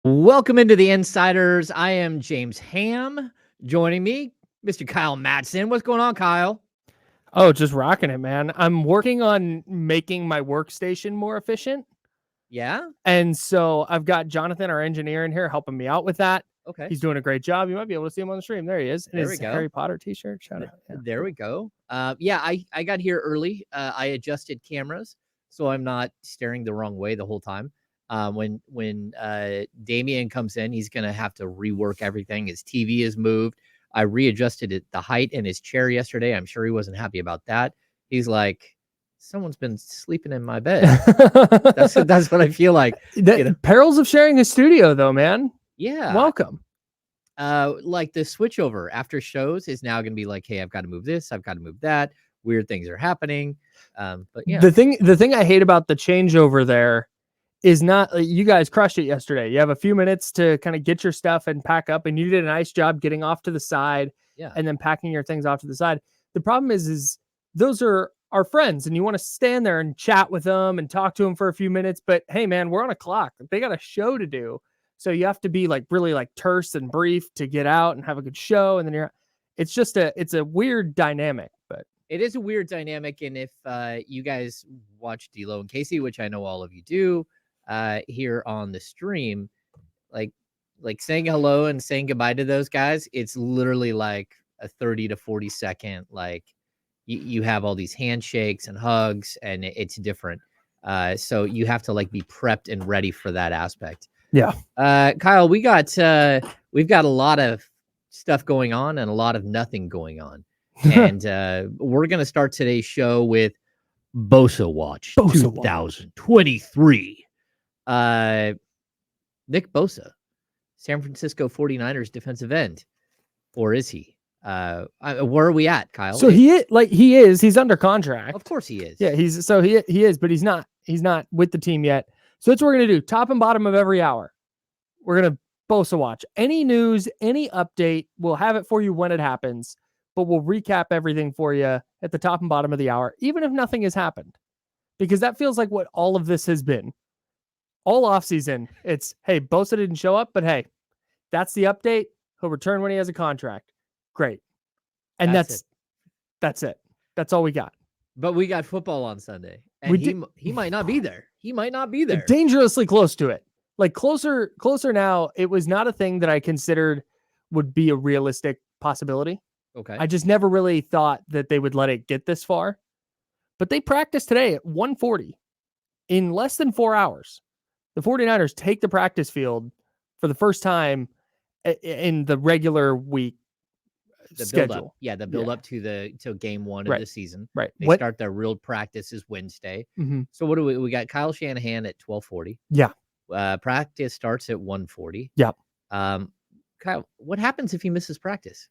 Welcome into the Insiders. I am James Ham. Joining me, Mr. Kyle Madsen. What's going on, Kyle? Oh, just rocking it, man. I'm working on making my workstation more efficient. Yeah? And so I've got Jonathan, our engineer, in here helping me out with that. Okay. He's doing a great job. You might be able to see him on the stream. There he is. In There his we go. Harry Potter t-shirt. Shout out. Yeah, There cool. we go. I got here early. I adjusted cameras so I'm not staring the wrong way the whole time. When Damien comes in, he's going to have to rework everything. His TV is moved. I readjusted the height in his chair yesterday. I'm sure he wasn't happy about that. He's like, someone's been sleeping in my bed. That's what I feel like. Perils of sharing a studio, though, man. Yeah. Welcome. Like the switchover after shows is now going to be like, hey, I've got to move this, I've got to move that. Weird things are happening. But yeah, the thing I hate about the changeover there is not you guys crushed it yesterday. You have a few minutes to kind of get your stuff and pack up, and you did a nice job getting off to the side, and then packing your things off to the side. The problem is those are our friends, and you want to stand there and chat with them and talk to them for a few minutes. But hey, man, we're on a clock. They got a show to do, so you have to be like really like terse and brief to get out and have a good show. And then it's a weird dynamic, but. It is a weird dynamic, and if you guys watch D-Lo and Casey, which I know all of you do, here on the stream, like saying hello and saying goodbye to those guys, it's literally like a 30 to 40 second, like you have all these handshakes and hugs, and it's different. So you have to like be prepped and ready for that aspect. Yeah. Kyle, we've got a lot of stuff going on and a lot of nothing going on. And we're going to start today's show with Bosa Watch 2023. Nick Bosa, San Francisco 49ers defensive end. Or is he? Where are we at, Kyle? So he is. He's under contract. Of course he is. Yeah, he is, but he's not with the team yet. So that's what we're going to do. Top and bottom of every hour. We're going to Bosa Watch. Any news, any update, we'll have it for you when it happens. But we'll recap everything for you at the top and bottom of the hour, even if nothing has happened. Because that feels like what all of this has been. All offseason, it's, hey, Bosa didn't show up, but hey, that's the update. He'll return when he has a contract. Great. And that's it. That's all we got. But we got football on Sunday. And he might not be there. He might not be there. Dangerously close to it. Like closer now. It was not a thing that I considered would be a realistic possibility. Okay. I just never really thought that they would let it get this far. But they practiced today at 1:40 in less than 4 hours. The 49ers take the practice field for the first time in the regular week schedule. The build up to game one of the season. Right. They start their real practices Wednesday. Mm-hmm. So what do we got? Kyle Shanahan at 12:40. Yeah. Practice starts at 1:40. Yeah. Kyle, what happens if he misses practice?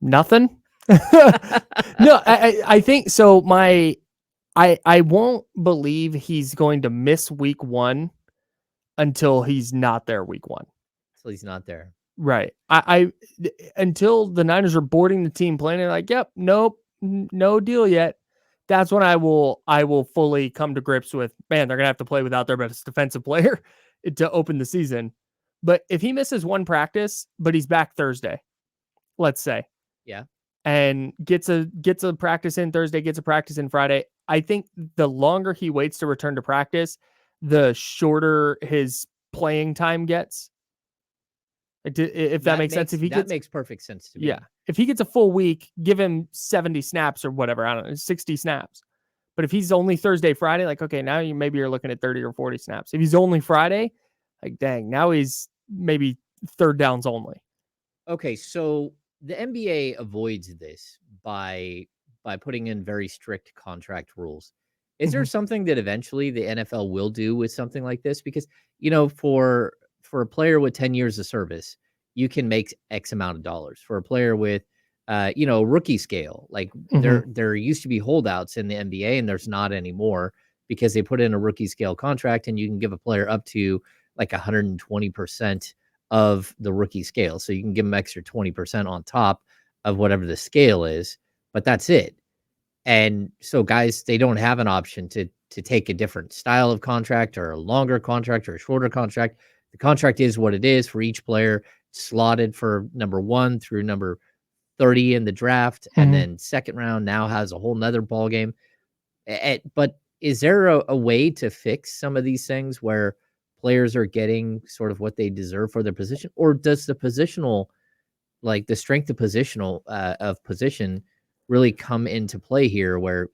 Nothing. No, I think so. I won't believe he's going to miss week one until he's not there week one. So he's not there. Right. I until the Niners are boarding the team plane and like, yep, nope, no deal yet. That's when I will fully come to grips with, man, they're gonna have to play without their best defensive player to open the season. But if he misses one practice, but he's back Thursday, let's say. Yeah. And gets a practice in Thursday, gets a practice in Friday. I think the longer he waits to return to practice, the shorter his playing time gets. If that makes sense. That makes perfect sense to me. Yeah. If he gets a full week, give him 70 snaps or whatever. I don't know, 60 snaps. But if he's only Thursday, Friday, like, okay, now maybe you're looking at 30 or 40 snaps. If he's only Friday, like, dang, now he's maybe third downs only. Okay, so the NBA avoids this by putting in very strict contract rules. Is there something that eventually the NFL will do with something like this? Because, for a player with 10 years of service, you can make X amount of dollars. For a player with, rookie scale, like there used to be holdouts in the NBA and there's not anymore because they put in a rookie scale contract and you can give a player up to like 120% of the rookie scale. So you can give them extra 20% on top of whatever the scale is, but that's it. And so guys, they don't have an option to take a different style of contract or a longer contract or a shorter contract. The contract is what it is for each player, slotted for number 1 through number 30 in the draft, and Mhm. then second round now has a whole nother ball game. But is there a way to fix some of these things where players are getting sort of what they deserve for their position, or does the positional, like the strength of position, really come into play here? Where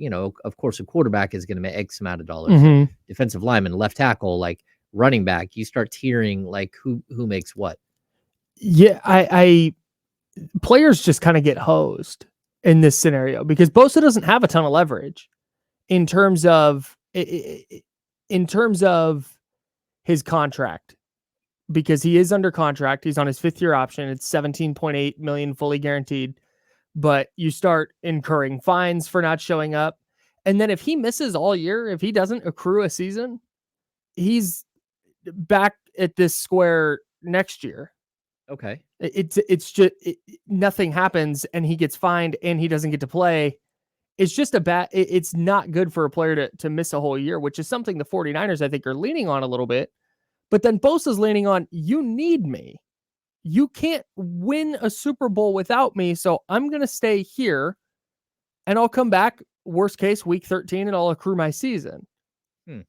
of course, a quarterback is going to make X amount of dollars, and Mhm. defensive lineman, left tackle, like running back, you start tiering like who makes what. Yeah, I players just kind of get hosed in this scenario because Bosa doesn't have a ton of leverage in terms of his contract, because he is under contract. He's on his 5th year option. It's 17.8 million fully guaranteed, but you start incurring fines for not showing up. And then if he misses all year, if he doesn't accrue a season, he's back at this square next year. Okay. It's just nothing happens and he gets fined and he doesn't get to play. It's just it's not good for a player to miss a whole year, which is something the 49ers, I think, are leaning on a little bit. But then Bosa's leaning on, you need me. You can't win a Super Bowl without me. So I'm going to stay here and I'll come back, worst case, week 13, and I'll accrue my season. Hmm.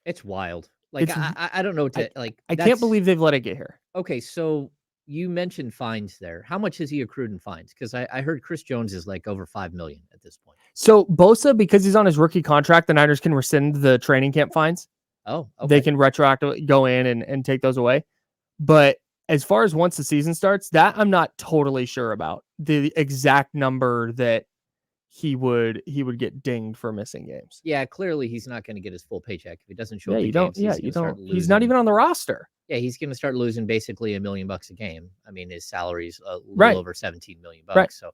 It's wild. Like It's I don't know what I, to like. I can't That's believe they've let it get here. okay. So you mentioned fines there. How much has he accrued in fines? Because I heard Chris Jones is like over 5 million at this point. So Bosa, because he's on his rookie contract, the Niners can rescind the training camp fines. Oh, They okay. can retroactively go in and take those away. But as far as once the season starts, that I'm not totally sure about the exact number that he would get dinged for missing games. Yeah, clearly he's not going to get his full paycheck if he doesn't show Yeah, up to you don't. games. Yeah, He's you going to start don't. He's not losing. even on the roster. Yeah, he's going to start losing basically $1 million a game. I mean, his salary's a little Right. over 17 million Right. bucks, so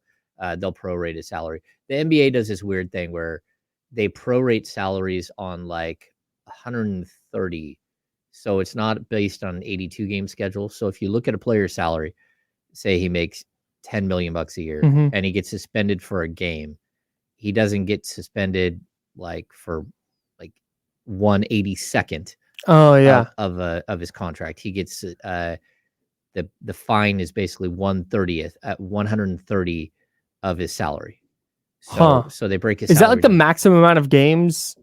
they'll prorate his salary. The NBA does this weird thing where they prorate salaries on like 130, so it's not based on an 82 game schedule. So if you look at a player's salary, say he makes 10 million bucks a year, Mhm. and he gets suspended for a game, he doesn't get suspended like for like 1/82nd Oh yeah. of his contract. He gets the fine is basically 1/30th at 130 of his salary. Huh. So they break his Is that like salary the down. maximum amount of games?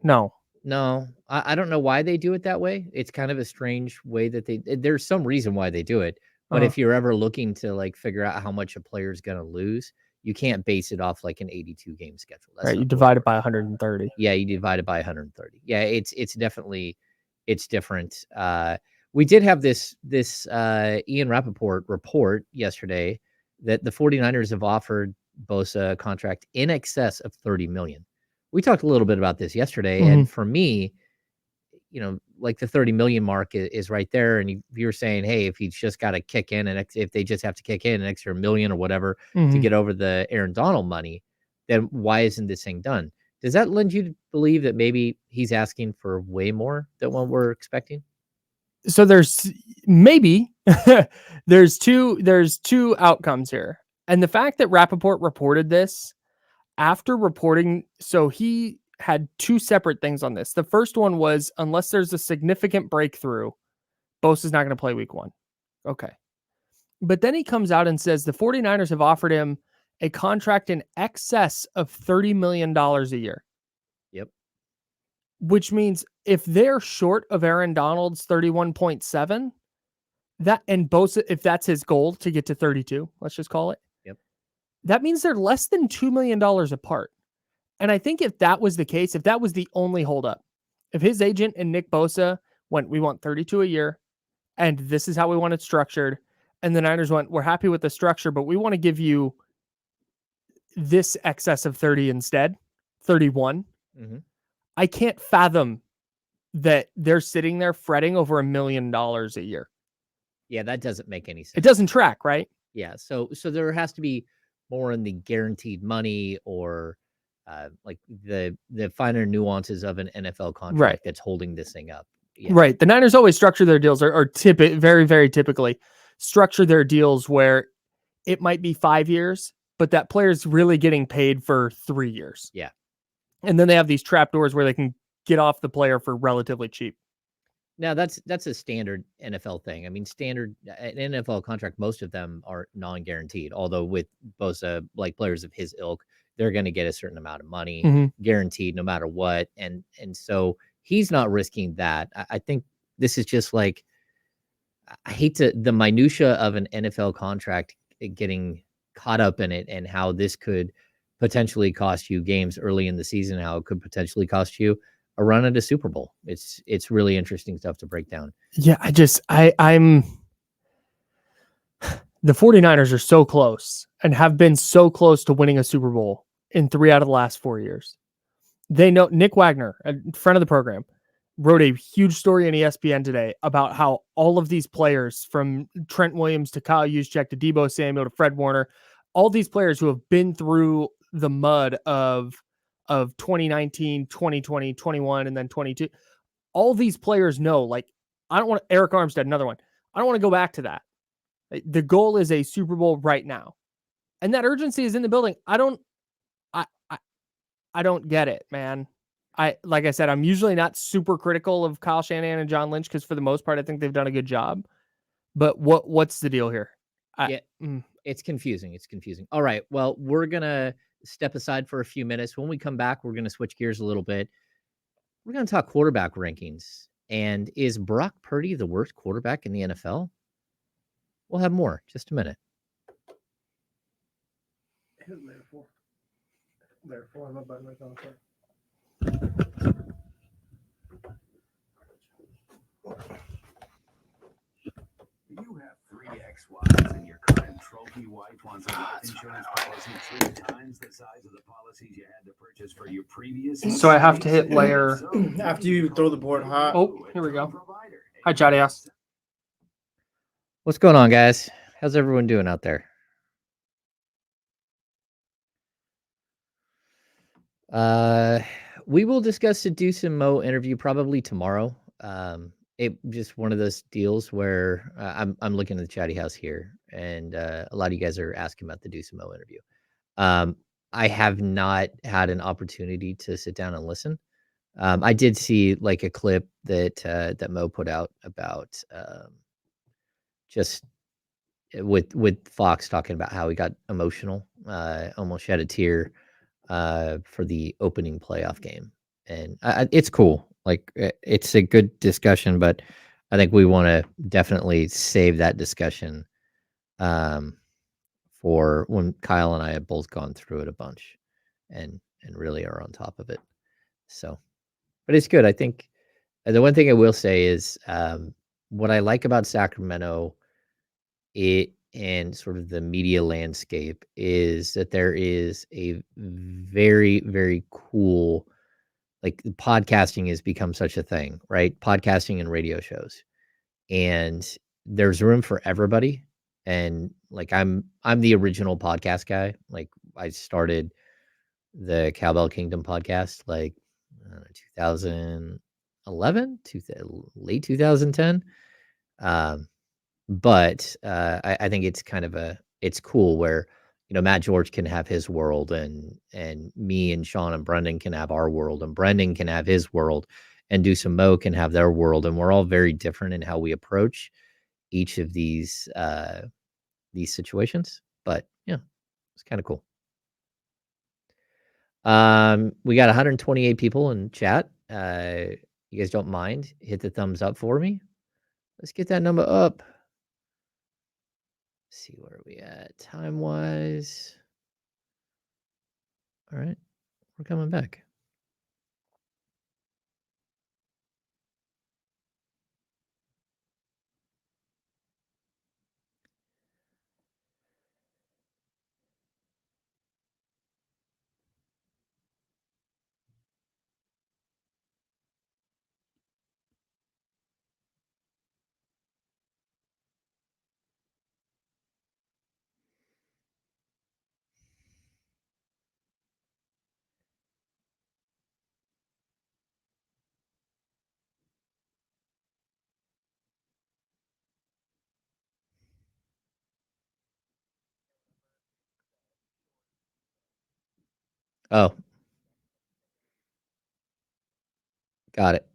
No. No, I don't know why they do it that way. It's kind of a strange way that there's some reason why they do it. But Uh-huh. if you're ever looking to like figure out how much a player's gonna lose, you can't base it off like an 82 game schedule. That's Right. You not the way it divide it works. by 130. Yeah, you divide it by 130. Yeah, it's definitely it's different. We did have this Ian Rappaport report yesterday that the 49ers have offered Bosa a contract in excess of 30 million. We talked a little bit about this yesterday, Mhm. and for me, like the 30 million mark is right there. And you're saying, hey, if he's just got to kick in and if they just have to kick in an extra million or whatever to Mhm. get over the Aaron Donald money, then why isn't this thing done? Does that lend you to believe that maybe he's asking for way more than what we're expecting? So there's maybe there's two outcomes here. And the fact that Rappaport reported this after reporting, so he had two separate things on this. The first one was, unless there's a significant breakthrough, Bosa's not going to play week 1. Okay. But then he comes out and says the 49ers have offered him a contract in excess of $30 million a year, Yep. which means if they're short of Aaron Donald's 31.7, that and Bosa, if that's his goal to get to 32, let's just call it, Yep. that means they're less than $2 million apart. And I think if that was the case, if that was the only holdup, if his agent and Nick Bosa went, we want 32 a year, and this is how we want it structured, and the Niners went, we're happy with the structure, but we want to give you this excess of 30 instead, 31. Mm-hmm. I can't fathom that they're sitting there fretting over $1 million a year. Yeah, that doesn't make any sense. It doesn't track, right? Yeah, so there has to be more in the guaranteed money or like the finer nuances of an NFL contract Right. that's holding this thing up. Yeah. Right. The Niners always structure their deals or very, very typically structure their deals where it might be 5 years, but that player's really getting paid for 3 years. Yeah. And then they have these trapdoors where they can get off the player for relatively cheap. Now that's a standard NFL thing. I mean, standard an NFL contract, most of them are non-guaranteed. Although with Bosa, like players of his ilk, they're going to get a certain amount of money guaranteed no matter what, and so he's not risking that. I think this is just like I hate the minutia of an NFL contract getting caught up in it and how this could potentially cost you games early in the season, how it could potentially cost you a run at a Super Bowl. It's really interesting stuff to break down. Yeah, I'm the 49ers are so close and have been so close to winning a Super Bowl in 3 out of the last 4 years. They know Nick Wagner, a friend of the program, wrote a huge story in ESPN today about how all of these players from Trent Williams to Kyle Juszczyk to Deebo Samuel to Fred Warner, all these players who have been through the mud of 2019, 2020, 21, and then 22. All these players know, like, I don't want Eric Armstead, another one. I don't want to go back to that. The goal is a Super Bowl right now. And that urgency is in the building. I don't get it, man. Like I said, I'm usually not super critical of Kyle Shanahan and John Lynch because for the most part, I think they've done a good job. But what's the deal here? It's confusing. It's confusing. All right. Well, we're gonna step aside for a few minutes. When we come back, we're gonna switch gears a little bit. We're gonna talk quarterback rankings. And is Brock Purdy the worst quarterback in the NFL? We'll have more in just a minute. Therefore, I'm about myself. You have 3 ex-wives and your current trophy wife wants a life insurance policy 3 times the size of the policies you had to purchase for your previous. So I have to hit layer after you throw the board hot. Oh, here we go. Hi, Chatty House. What's going on, guys? How's everyone doing out there? We will discuss the Deuce and Mo interview probably tomorrow. It just one of those deals where I'm looking at the Chatty House here, and a lot of you guys are asking about the Deuce and Mo interview. I have not had an opportunity to sit down and listen. I did see like a clip that Mo put out about just with Fox talking about how he got emotional, almost shed a tear for the opening playoff game, and it's cool. Like it's a good discussion, but I think we want to definitely save that discussion for when Kyle and I have both gone through it a bunch, and really are on top of it. So, but it's good. I think the one thing I will say is what I like about Sacramento, it and sort of the media landscape is that there is a very, very cool, like podcasting has become such a thing, right? Podcasting and radio shows. And there's room for everybody. And like I'm the original podcast guy. Like I started the Cowbell Kingdom podcast like 2011 to late 2010. But I think it's kind of it's cool where Matt George can have his world, and me and Sean and Brendan can have our world, and Brendan can have his world, and Deuce and Mo can have their world, and we're all very different in how we approach each of these situations. But yeah, it's kind of cool. We got 128 people in chat. You guys don't mind? Hit the thumbs up for me. Let's get that number up. See where we at time wise. All right, we're coming back. Oh, got it.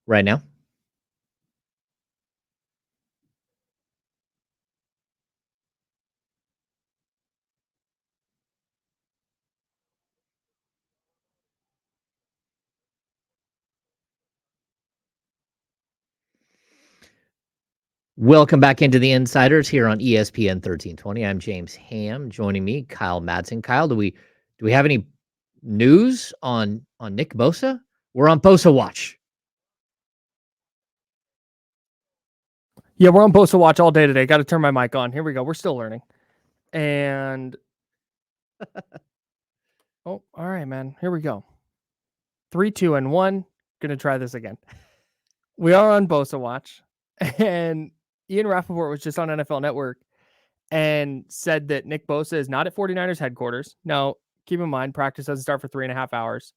Right now? Welcome back into the Insiders here on ESPN 1320. I'm James Ham. Joining me, Kyle Madsen. Kyle, do we have any news on Nick Bosa? We're on Bosa watch. Yeah, we're on Bosa watch all day today. Got to turn my mic on. Here we go. We're still learning. And oh, all right, man. Here we go. 3, 2, and 1. Gonna try this again. We are on Bosa watch, and Ian Rappaport was just on NFL Network and said that Nick Bosa is not at 49ers headquarters. Now, keep in mind, practice doesn't start for 3.5 hours.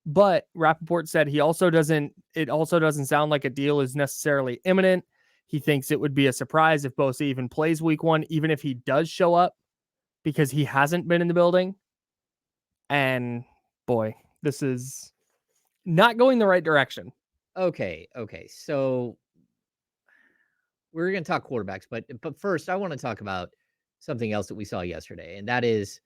But Rappaport said it also doesn't sound like a deal is necessarily imminent. He thinks it would be a surprise if Bosa even plays week 1, even if he does show up, because he hasn't been in the building. And boy, this is not going the right direction. Okay. So we're going to talk quarterbacks, but first I want to talk about something else that we saw yesterday, and that is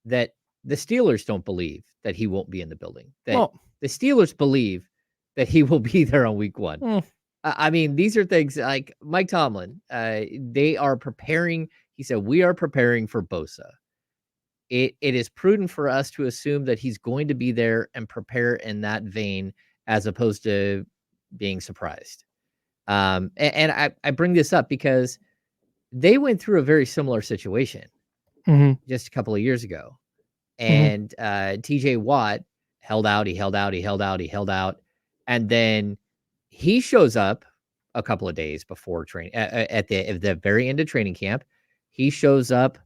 that the Steelers don't believe that he won't be in the building. That the Steelers believe that he will be there on week 1. I mean, these are things like Mike Tomlin. They are preparing. He said, "We are preparing for Bosa. It is prudent for us to assume that he's going to be there and prepare in that vein, as opposed to being surprised." And I bring this up because they went through a very similar situation just a couple of years ago. And TJ Watt held out, he held out, he held out, he held out. And then he shows up a couple of days before training at the very end of training camp. He shows up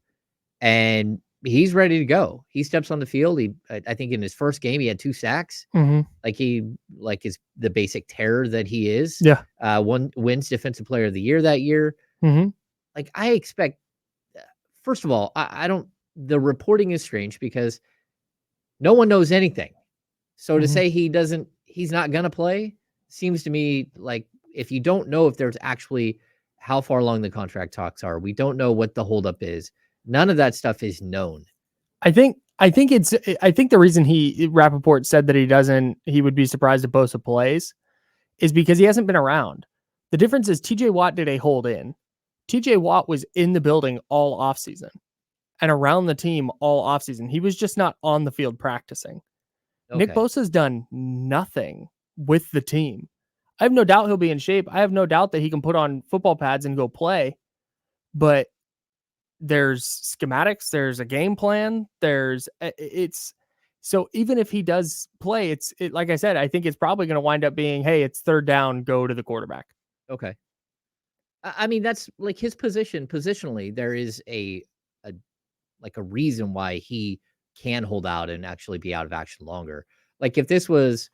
and he's ready to go. He steps on the field. I think in his first game, he had 2 sacks. Like is the basic terror that he is. Yeah. Wins Defensive Player of the Year that year. Like I expect, first of all, I don't, the reporting is strange because no one knows anything. So to say he's not going to play seems to me like, if you don't know if there's actually how far along the contract talks are, we don't know what the holdup is. None of that stuff is known. I think the reason Rappaport said that he would be surprised if Bosa plays is because he hasn't been around. The difference is TJ Watt did a hold in. TJ Watt was in the building all offseason and around the team all offseason. He was just not on the field practicing. Okay. Nick Bosa's done nothing with the team. I have no doubt he'll be in shape. I have no doubt that he can put on football pads and go play. But there's schematics, there's a game plan, so even if he does play, like I said, I think it's probably going to wind up being, hey, it's 3rd down, go to the quarterback. Okay. I mean, that's like his position. Positionally, there is a reason why he can hold out and actually be out of action longer. Like if this was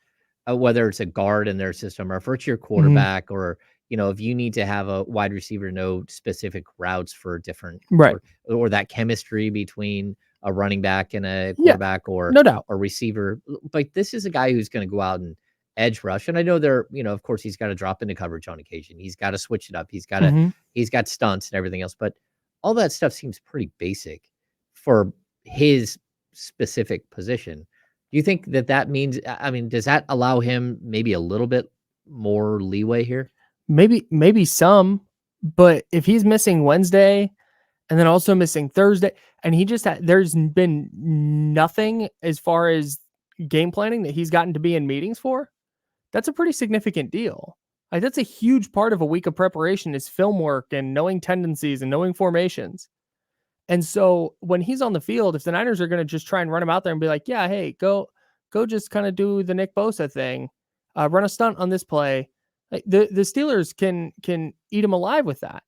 whether it's a guard in their system or if it's your quarterback or, if you need to have a wide receiver know specific routes for different, right, or that chemistry between a running back and a quarterback, or no doubt, a receiver. Like this is a guy who's going to go out and edge rush. And I know of course he's got to drop into coverage on occasion. He's got to switch it up. He's got stunts and everything else, but all that stuff seems pretty basic for his specific position. Do you think that means, I mean, does that allow him maybe a little bit more leeway here? Maybe some, but if he's missing Wednesday and then also missing Thursday, and there's been nothing as far as game planning that he's gotten to be in meetings for, that's a pretty significant deal. Like that's a huge part of a week of preparation is film work and knowing tendencies and knowing formations. And so when he's on the field, if the Niners are going to just try and run him out there and be like, yeah, hey, go just kind of do the Nick Bosa thing, run a stunt on this play. Like the Steelers can eat him alive with that.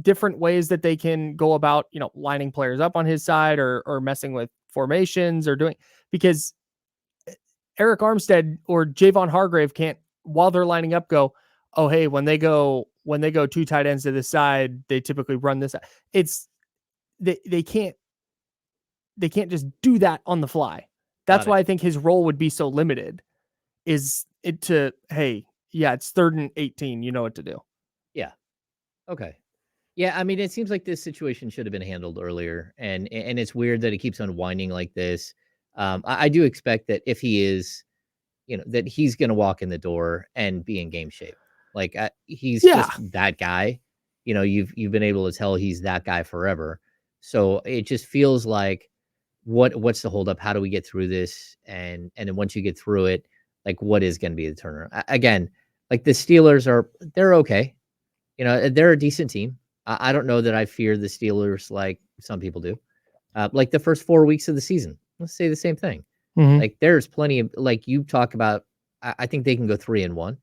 different ways that they can go about, lining players up on his side or messing with formations or because Eric Armstead or Javon Hargrave can't, while they're lining up, go, oh, hey, when they go 2 tight ends to the side, they typically run this. They can't just do that on the fly. That's why I think his role would be so limited, is it to, hey, yeah, it's 3rd and 18. You know what to do. Yeah. Okay. Yeah. I mean, it seems like this situation should have been handled earlier, and it's weird that it keeps unwinding like this. I do expect that if he is, that he's going to walk in the door and be in game shape. Like he's just that guy. You've been able to tell he's that guy forever. So it just feels like, what's the holdup? How do we get through this? And then once you get through it, like, what is going to be the turnaround? Again, like the Steelers they're okay. They're a decent team. I don't know that I fear the Steelers like some people do. Like the first 4 weeks of the season, let's say the same thing. Mm-hmm. Like there's plenty of, like you talk about, I think they can go 3-1.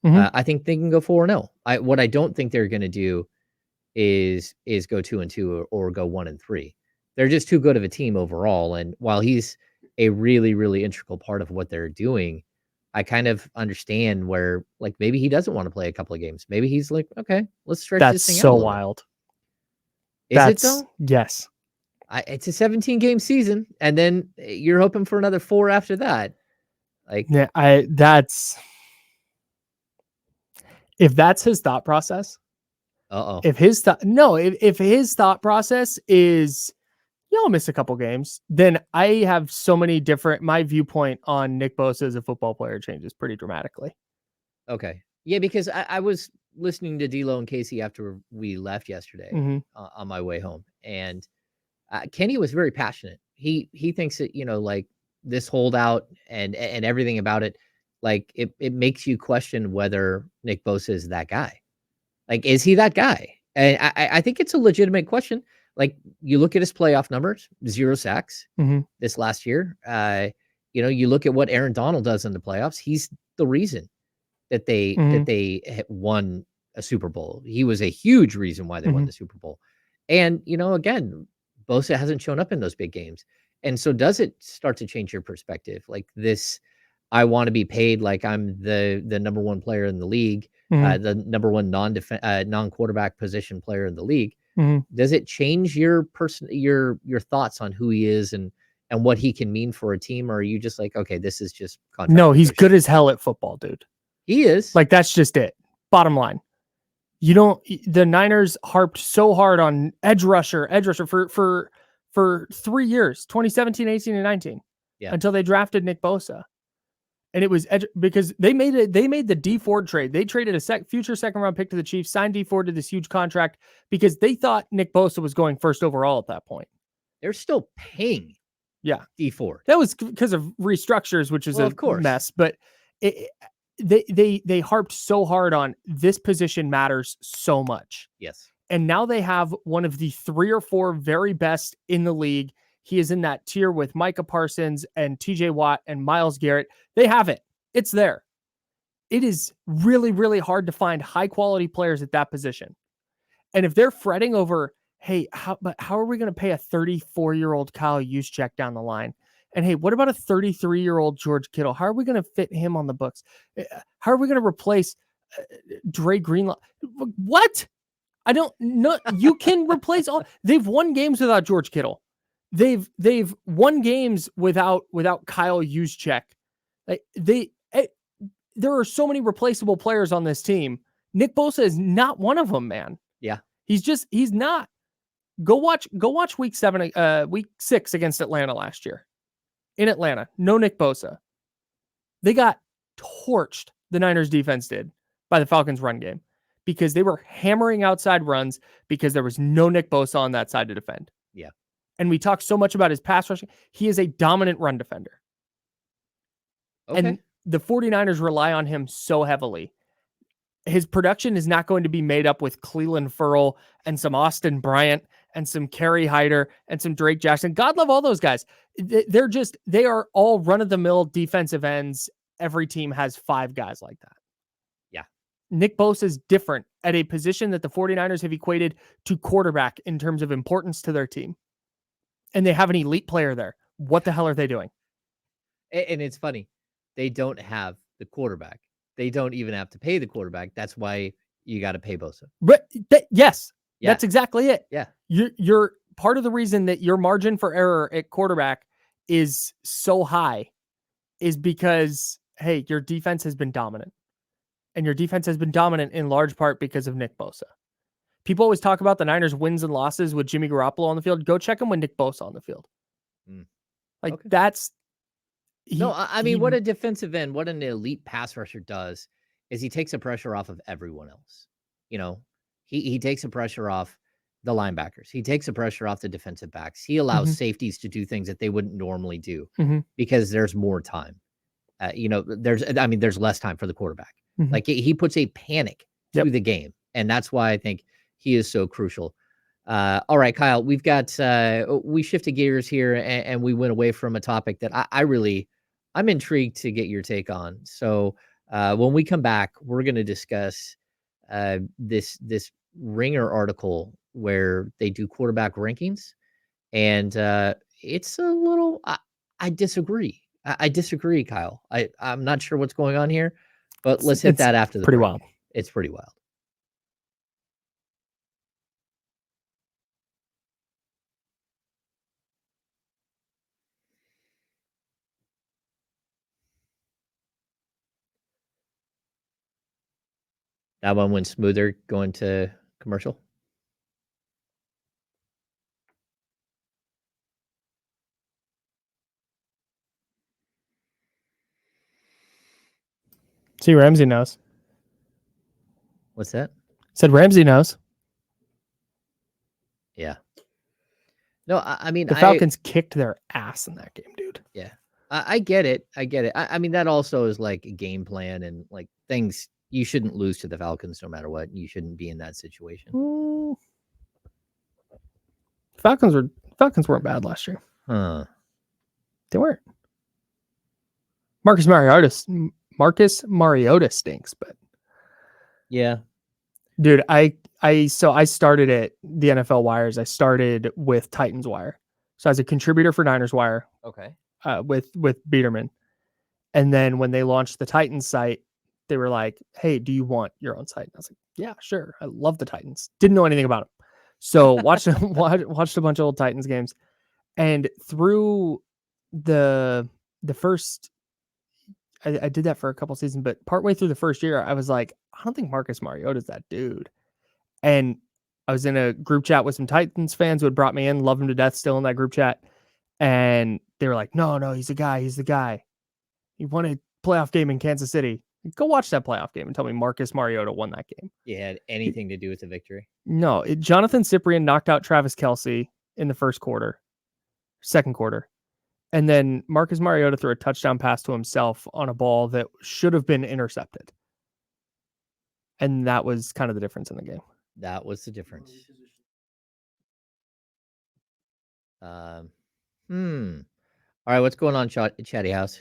Mm-hmm. I think they can go 4-0. What I don't think they're going to do is go 2-2 or go 1-3. They're just too good of a team overall. And while he's a really, really integral part of what they're doing, I kind of understand where, like, maybe he doesn't want to play a couple of games. Maybe he's like, okay, let's stretch this thing out. That's so wild. Is it though? Yes. It's a 17-game season, and then you're hoping for another 4 after that. Like, yeah, if that's his thought process. If his thought process is, I'll miss a couple games, then I have so many different, my viewpoint on Nick Bosa as a football player changes pretty dramatically. Okay. Yeah, because I was listening to D'Lo and Casey after we left yesterday on my way home, and Kenny was very passionate. He thinks that, like this holdout and everything about it, like it makes you question whether Nick Bosa is that guy. Like, is he that guy? And I think it's a legitimate question. Like, you look at his playoff numbers, 0 sacks this last year. You look at what Aaron Donald does in the playoffs. He's the reason that they won a Super Bowl. He was a huge reason why they won the Super Bowl. And, again, Bosa hasn't shown up in those big games. And so does it start to change your perspective? Like this, I want to be paid like I'm the number 1 player in the league, the number 1 non-quarterback position player in the league. Does it change your thoughts on who he is and what he can mean for a team? Or are you just like, okay, this is just contract? No, he's good as hell at football, dude. He is. Like, that's just it. Bottom line. The Niners harped so hard on edge rusher for 3 years, 2017, 18, and 19, until they drafted Nick Bosa. And it was because they made the D Ford trade. They traded a future 2nd round pick to the Chiefs, signed D Ford to this huge contract because they thought Nick Bosa was going 1st overall at that point. They're still paying. D Ford. That was because of restructures, which is of course mess. But they harped so hard on this position matters so much. Yes. And now they have one of the 3 or 4 very best in the league. He is in that tier with Micah Parsons and TJ Watt and Myles Garrett. They have it. It's there. It is really, really hard to find high quality players at that position. And if they're fretting over, hey, how are we going to pay a 34-year-old Kyle Juszczyk down the line? And hey, what about a 33-year-old George Kittle? How are we going to fit him on the books? How are we going to replace Dre Greenlaw? What? I don't know. You can replace all. They've won games without George Kittle. They've won games without Kyle Juszczyk. There are so many replaceable players on this team. Nick Bosa is not one of them, man. Yeah. He's not. Go watch week 6 against Atlanta last year. In Atlanta, no Nick Bosa. They got torched, the Niners defense did, by the Falcons run game because they were hammering outside runs because there was no Nick Bosa on that side to defend. Yeah. And we talk so much about his pass rushing. He is a dominant run defender. Okay. And the 49ers rely on him so heavily. His production is not going to be made up with Cleveland Ferrell and some Bryant and some Kerry Hyder and some Drake Jackson. God love all those guys. They are all run-of-the-mill defensive ends. Every team has 5 guys like that. Yeah. Nick Bosa is different at a position that the 49ers have equated to quarterback in terms of importance to their team. And they have an elite player there. What the hell are they doing? And it's funny. They don't have the quarterback. They don't even have to pay the quarterback. That's why you got to pay Bosa. But yes, Yeah. that's exactly it. Yeah. You're part of the reason that your margin for error at quarterback is so high is because, hey, your defense has been dominant. And your defense has been dominant in large part because of Nick Bosa. People always talk about the Niners' wins and losses with Jimmy Garoppolo on the field. Go check him with Nick Bosa on the field. Like, Okay. that's... I mean, what a defensive end, what an elite pass rusher does is he takes the pressure off of everyone else. You know, he takes the pressure off the linebackers. He takes the pressure off the defensive backs. He allows safeties to do things that they wouldn't normally do because there's more time. There's less time for the quarterback. Like he puts a panic to the game. And that's why I think he is so crucial. All right, Kyle, we shifted gears here and we went away from a topic that I'm intrigued to get your take on. So when we come back, we're going to discuss this Ringer article where they do quarterback rankings. And it's a little, I disagree. I disagree, Kyle. I'm not sure what's going on here, but let's hit that after the break. Wild. It's pretty wild. That one went smoother going to commercial. See, Ramsey knows. What's that? Said Ramsey knows. Yeah. No, I mean, the Falcons kicked their ass in that game, dude. Yeah. I get it. I mean, that also is like a game plan and like things. You shouldn't lose to the Falcons no matter what. You shouldn't be in that situation. Falcons weren't bad last year. Huh. They weren't. Marcus Mariota stinks, but yeah. Dude, I started at the NFL Wires. I started with Titans Wire. So as a contributor for Niners Wire. Okay. With Biederman. And then when they launched the Titans site, they were like, "Hey, do you want your own site?" And I was like, "Yeah, sure. I love the Titans." Didn't know anything about them. So watched a bunch of old Titans games. And through the first, I did that for a couple seasons, but partway through the first year, I was like, I don't think Marcus Mariota is that dude. And I was in a group chat with some Titans fans who had brought me in, love him to death, still in that group chat. And they were like, no, he's the guy. He's the guy. He won a playoff game in Kansas City. Go watch that playoff game and tell me Marcus Mariota won that game. You had anything to do with the victory? No, Jonathan Cyprien knocked out Travis Kelce in the second quarter. And then Marcus Mariota threw a touchdown pass to himself on a ball that should have been intercepted. And that was kind of the difference in the game. That was the difference. All right, what's going on, Chatty House?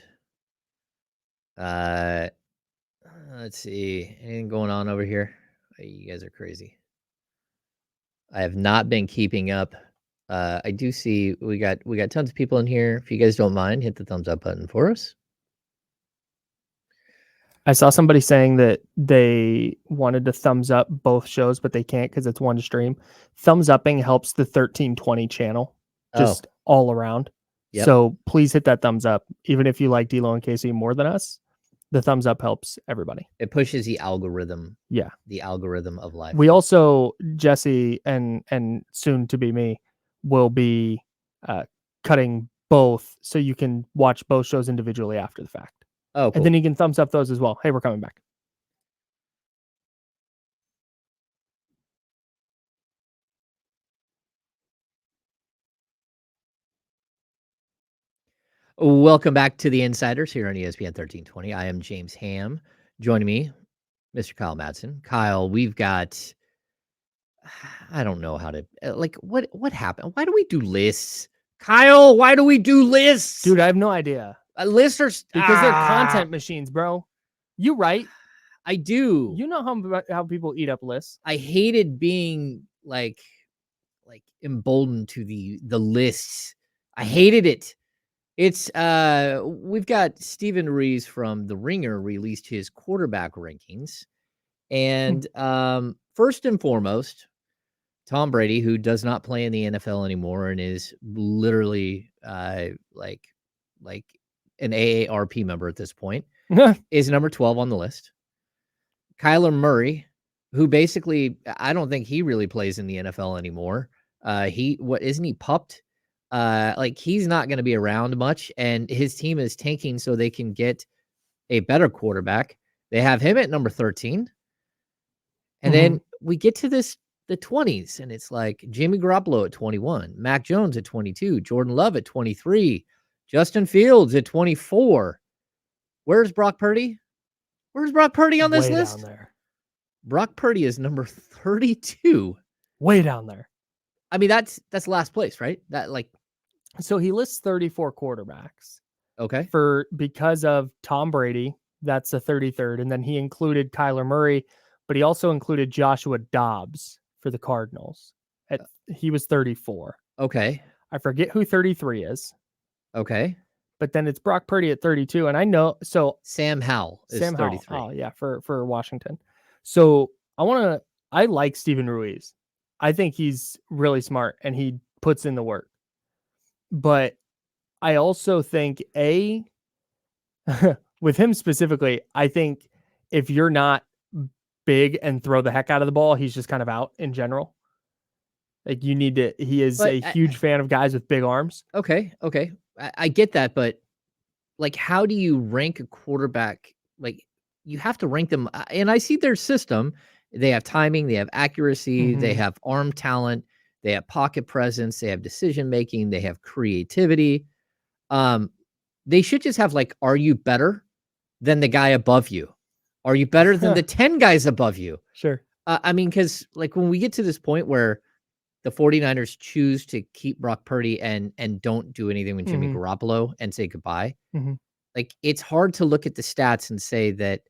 Let's see. Anything going on over here? You guys are crazy. I have not been keeping up. I do see we got tons of people in here. If you guys don't mind, hit the thumbs up button for us. I saw somebody saying that they wanted to thumbs up both shows, but they can't because it's one stream. Thumbs upping helps the 1320 channel just all around. Yep. So please hit that thumbs up. Even if you like D'Lo and Casey more than us, the thumbs up helps everybody. It pushes the algorithm. Yeah. The algorithm of life. We also, Jesse and soon to be me, will be cutting both so you can watch both shows individually after the fact. Oh, cool. And then you can thumbs up those as well. Hey, we're coming back. Welcome back to the Insiders here on ESPN 1320. I am James Ham. Joining me, Mr. Kyle Madsen. Kyle, we've got, I don't know how to, like, what happened? Why do we do lists? Kyle, why do we do lists? Dude, I have no idea. Lists are... Because they're content machines, bro. You right. I do. You know how people eat up lists. I hated being like emboldened to the lists. I hated it. It's we've got Steven Ruiz from The Ringer released his quarterback rankings. And first and foremost, Tom Brady, who does not play in the NFL anymore and is literally like an AARP member at this point, is number 12 on the list. Kyler Murray, who basically, I don't think he really plays in the NFL anymore. Isn't he pupped? He's not going to be around much, and his team is tanking so they can get a better quarterback. They have him at number 13. And then we get to the 20s, and it's like Jimmy Garoppolo at 21, Mac Jones at 22, Jordan Love at 23, Justin Fields at 24. Where's Brock Purdy? Where's Brock Purdy on this Way list? down there. Brock Purdy is number 32. Way down there. I mean, that's last place, right? So he lists 34 quarterbacks. Okay. Because of Tom Brady, that's the 33rd. And then he included Kyler Murray, but he also included Joshua Dobbs for the Cardinals. He was 34. Okay. I forget who 33 is. Okay. But then it's Brock Purdy at 32. And I know, so Sam Howell is 33. Oh, yeah, for Washington. So I like Steven Ruiz. I think he's really smart and he puts in the work. But I also think with him specifically, I think if you're not big and throw the heck out of the ball, he's just kind of out in general. Like he is a huge fan of guys with big arms. Okay. I get that, but how do you rank a quarterback? You have to rank them, and I see their system. They have timing, they have accuracy, they have arm talent, they have pocket presence, they have decision making, they have creativity. They should just have are you better than the guy above you? Are you better than the 10 guys above you? Sure. I mean, because when we get to this point where the 49ers choose to keep Brock Purdy and don't do anything with Jimmy Garoppolo and say goodbye, it's hard to look at the stats and say that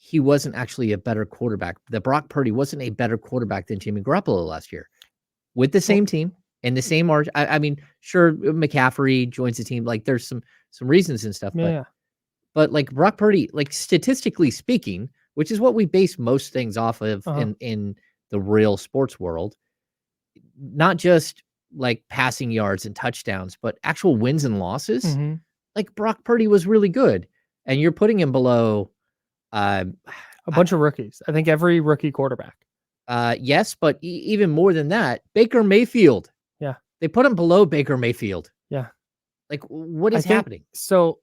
he wasn't actually a better quarterback. That Brock Purdy wasn't a better quarterback than Jimmy Garoppolo last year with the same team and the same margin. I mean, sure, McCaffrey joins the team. There's some reasons and stuff, but Brock Purdy, statistically speaking, which is what we base most things off of in the real sports world, not just passing yards and touchdowns, but actual wins and losses. Brock Purdy was really good, and you're putting him below a bunch of rookies. I think every rookie quarterback. Yes, but even more than that, Baker Mayfield. Yeah. They put him below Baker Mayfield. Yeah. What is happening? So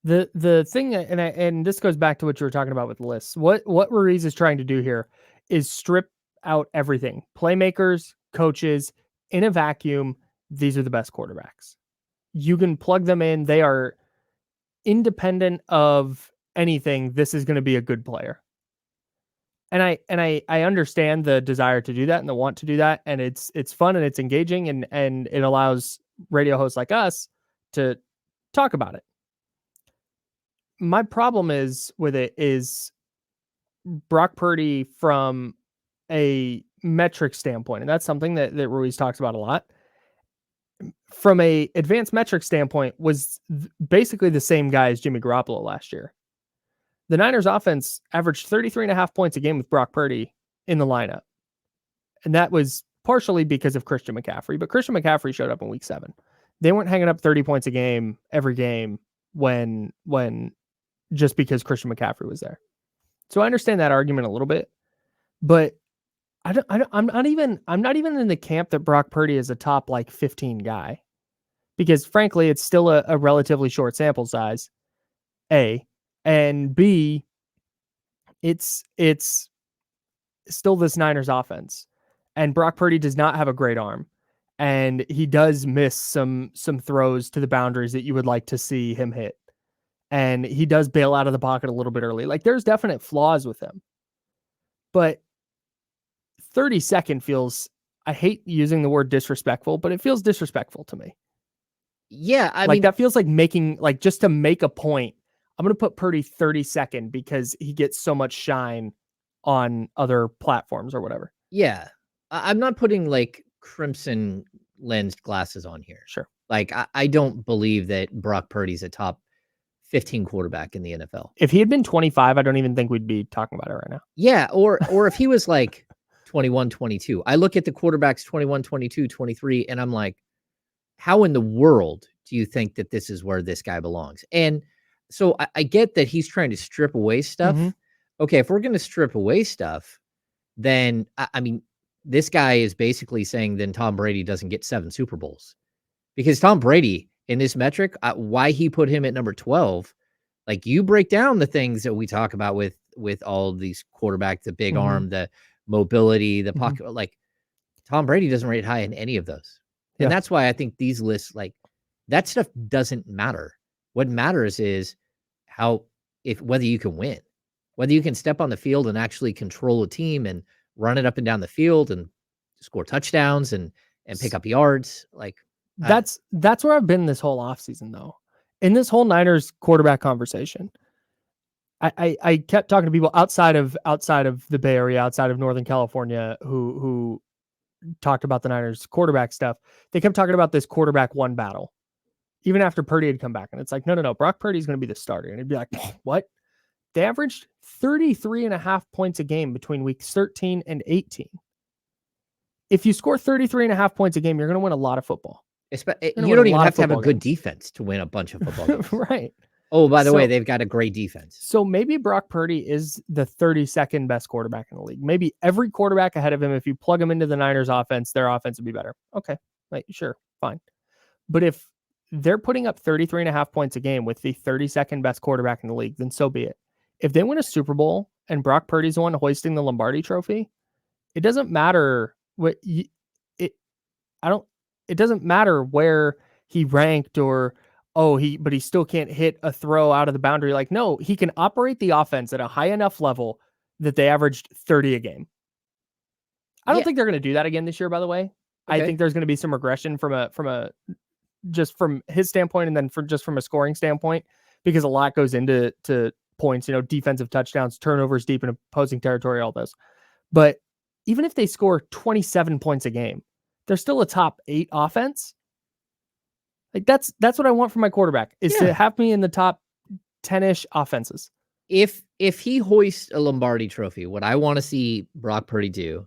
the thing, and this goes back to what you were talking about with the lists. What Ruiz is trying to do here is strip out everything. Playmakers, coaches, in a vacuum, these are the best quarterbacks. You can plug them in. They are independent of anything. This is going to be a good player. And I understand the desire to do that and the want to do that. And it's fun and it's engaging and it allows radio hosts like us to talk about it. My problem with it is Brock Purdy from a metric standpoint. And that's something that Ruiz talks about a lot. From a advanced metric standpoint, was basically the same guy as Jimmy Garoppolo last year. The Niners offense averaged 33.5 points a game with Brock Purdy in the lineup. And that was partially because of Christian McCaffrey, but Christian McCaffrey showed up in week 7. They weren't hanging up 30 points a game every game when just because Christian McCaffrey was there. So I understand that argument a little bit, but I'm not even in the camp that Brock Purdy is a top 15 guy, because frankly, it's still a relatively short sample size. A, and B, it's still this Niners offense, and Brock Purdy does not have a great arm, and he does miss some throws to the boundaries that you would like to see him hit, and he does bail out of the pocket a little bit early. There's definite flaws with him, but 32nd feels, I hate using the word disrespectful, but it feels disrespectful to me. Yeah, I mean, that feels like making, just to make a point, I'm going to put Purdy 32nd because he gets so much shine on other platforms or whatever. Yeah. I'm not putting like crimson lensed glasses on here. Sure. Like, I don't believe that Brock Purdy's a top 15 quarterback in the NFL. If he had been 25, I don't even think we'd be talking about it right now. Yeah. Or if he was like 21, 22, I look at the quarterbacks 21, 22, 23, and I'm like, how in the world do you think that this is where this guy belongs? And so I get that he's trying to strip away stuff. Mhm. Okay, if we're going to strip away stuff, then I mean, this guy is basically saying then Tom Brady doesn't get 7 Super Bowls, because Tom Brady in this metric, why he put him at number 12, like you break down the things that we talk about with all of these quarterbacks, the big arm, the mobility, the pocket, like Tom Brady doesn't rate high in any of those. And Yeah. that's why I think these lists, like that stuff doesn't matter. What matters is whether you can win, whether you can step on the field and actually control a team and run it up and down the field and score touchdowns and pick up yards. Like that's where I've been this whole offseason, though. In this whole Niners quarterback conversation, I kept talking to people outside of the Bay Area, outside of Northern California, who talked about the Niners quarterback stuff. They kept talking about this quarterback one battle, even after Purdy had come back. And it's like, no, Brock Purdy's going to be the starter. And it'd be like, what? They averaged 33.5 points a game between weeks 13 and 18. If you score 33.5 points a game, you're going to win a lot of football. You don't even have to have a good defense to win a bunch of football games. Right. Oh, by the way, they've got a great defense. So maybe Brock Purdy is the 32nd best quarterback in the league. Maybe every quarterback ahead of him, if you plug him into the Niners offense, their offense would be better. Okay. Like, sure. Fine. But if they're putting up 33.5 points a game with the 32nd best quarterback in the league, then so be it. If they win a Super Bowl and Brock Purdy's the one hoisting the Lombardi trophy, it doesn't matter it doesn't matter where he ranked but he still can't hit a throw out of the boundary. Like, no, he can operate the offense at a high enough level that they averaged 30 a game. I don't think they're going to do that again this year, by the way. Okay. I think there's going to be some regression from his standpoint, and then from a scoring standpoint, because a lot goes into points, defensive touchdowns, turnovers deep in opposing territory, all those. But even if they score 27 points a game, they're still a top 8 offense. Like that's what I want from my quarterback, is to have me in the top 10-ish offenses. If he hoists a Lombardi trophy, what I want to see Brock Purdy do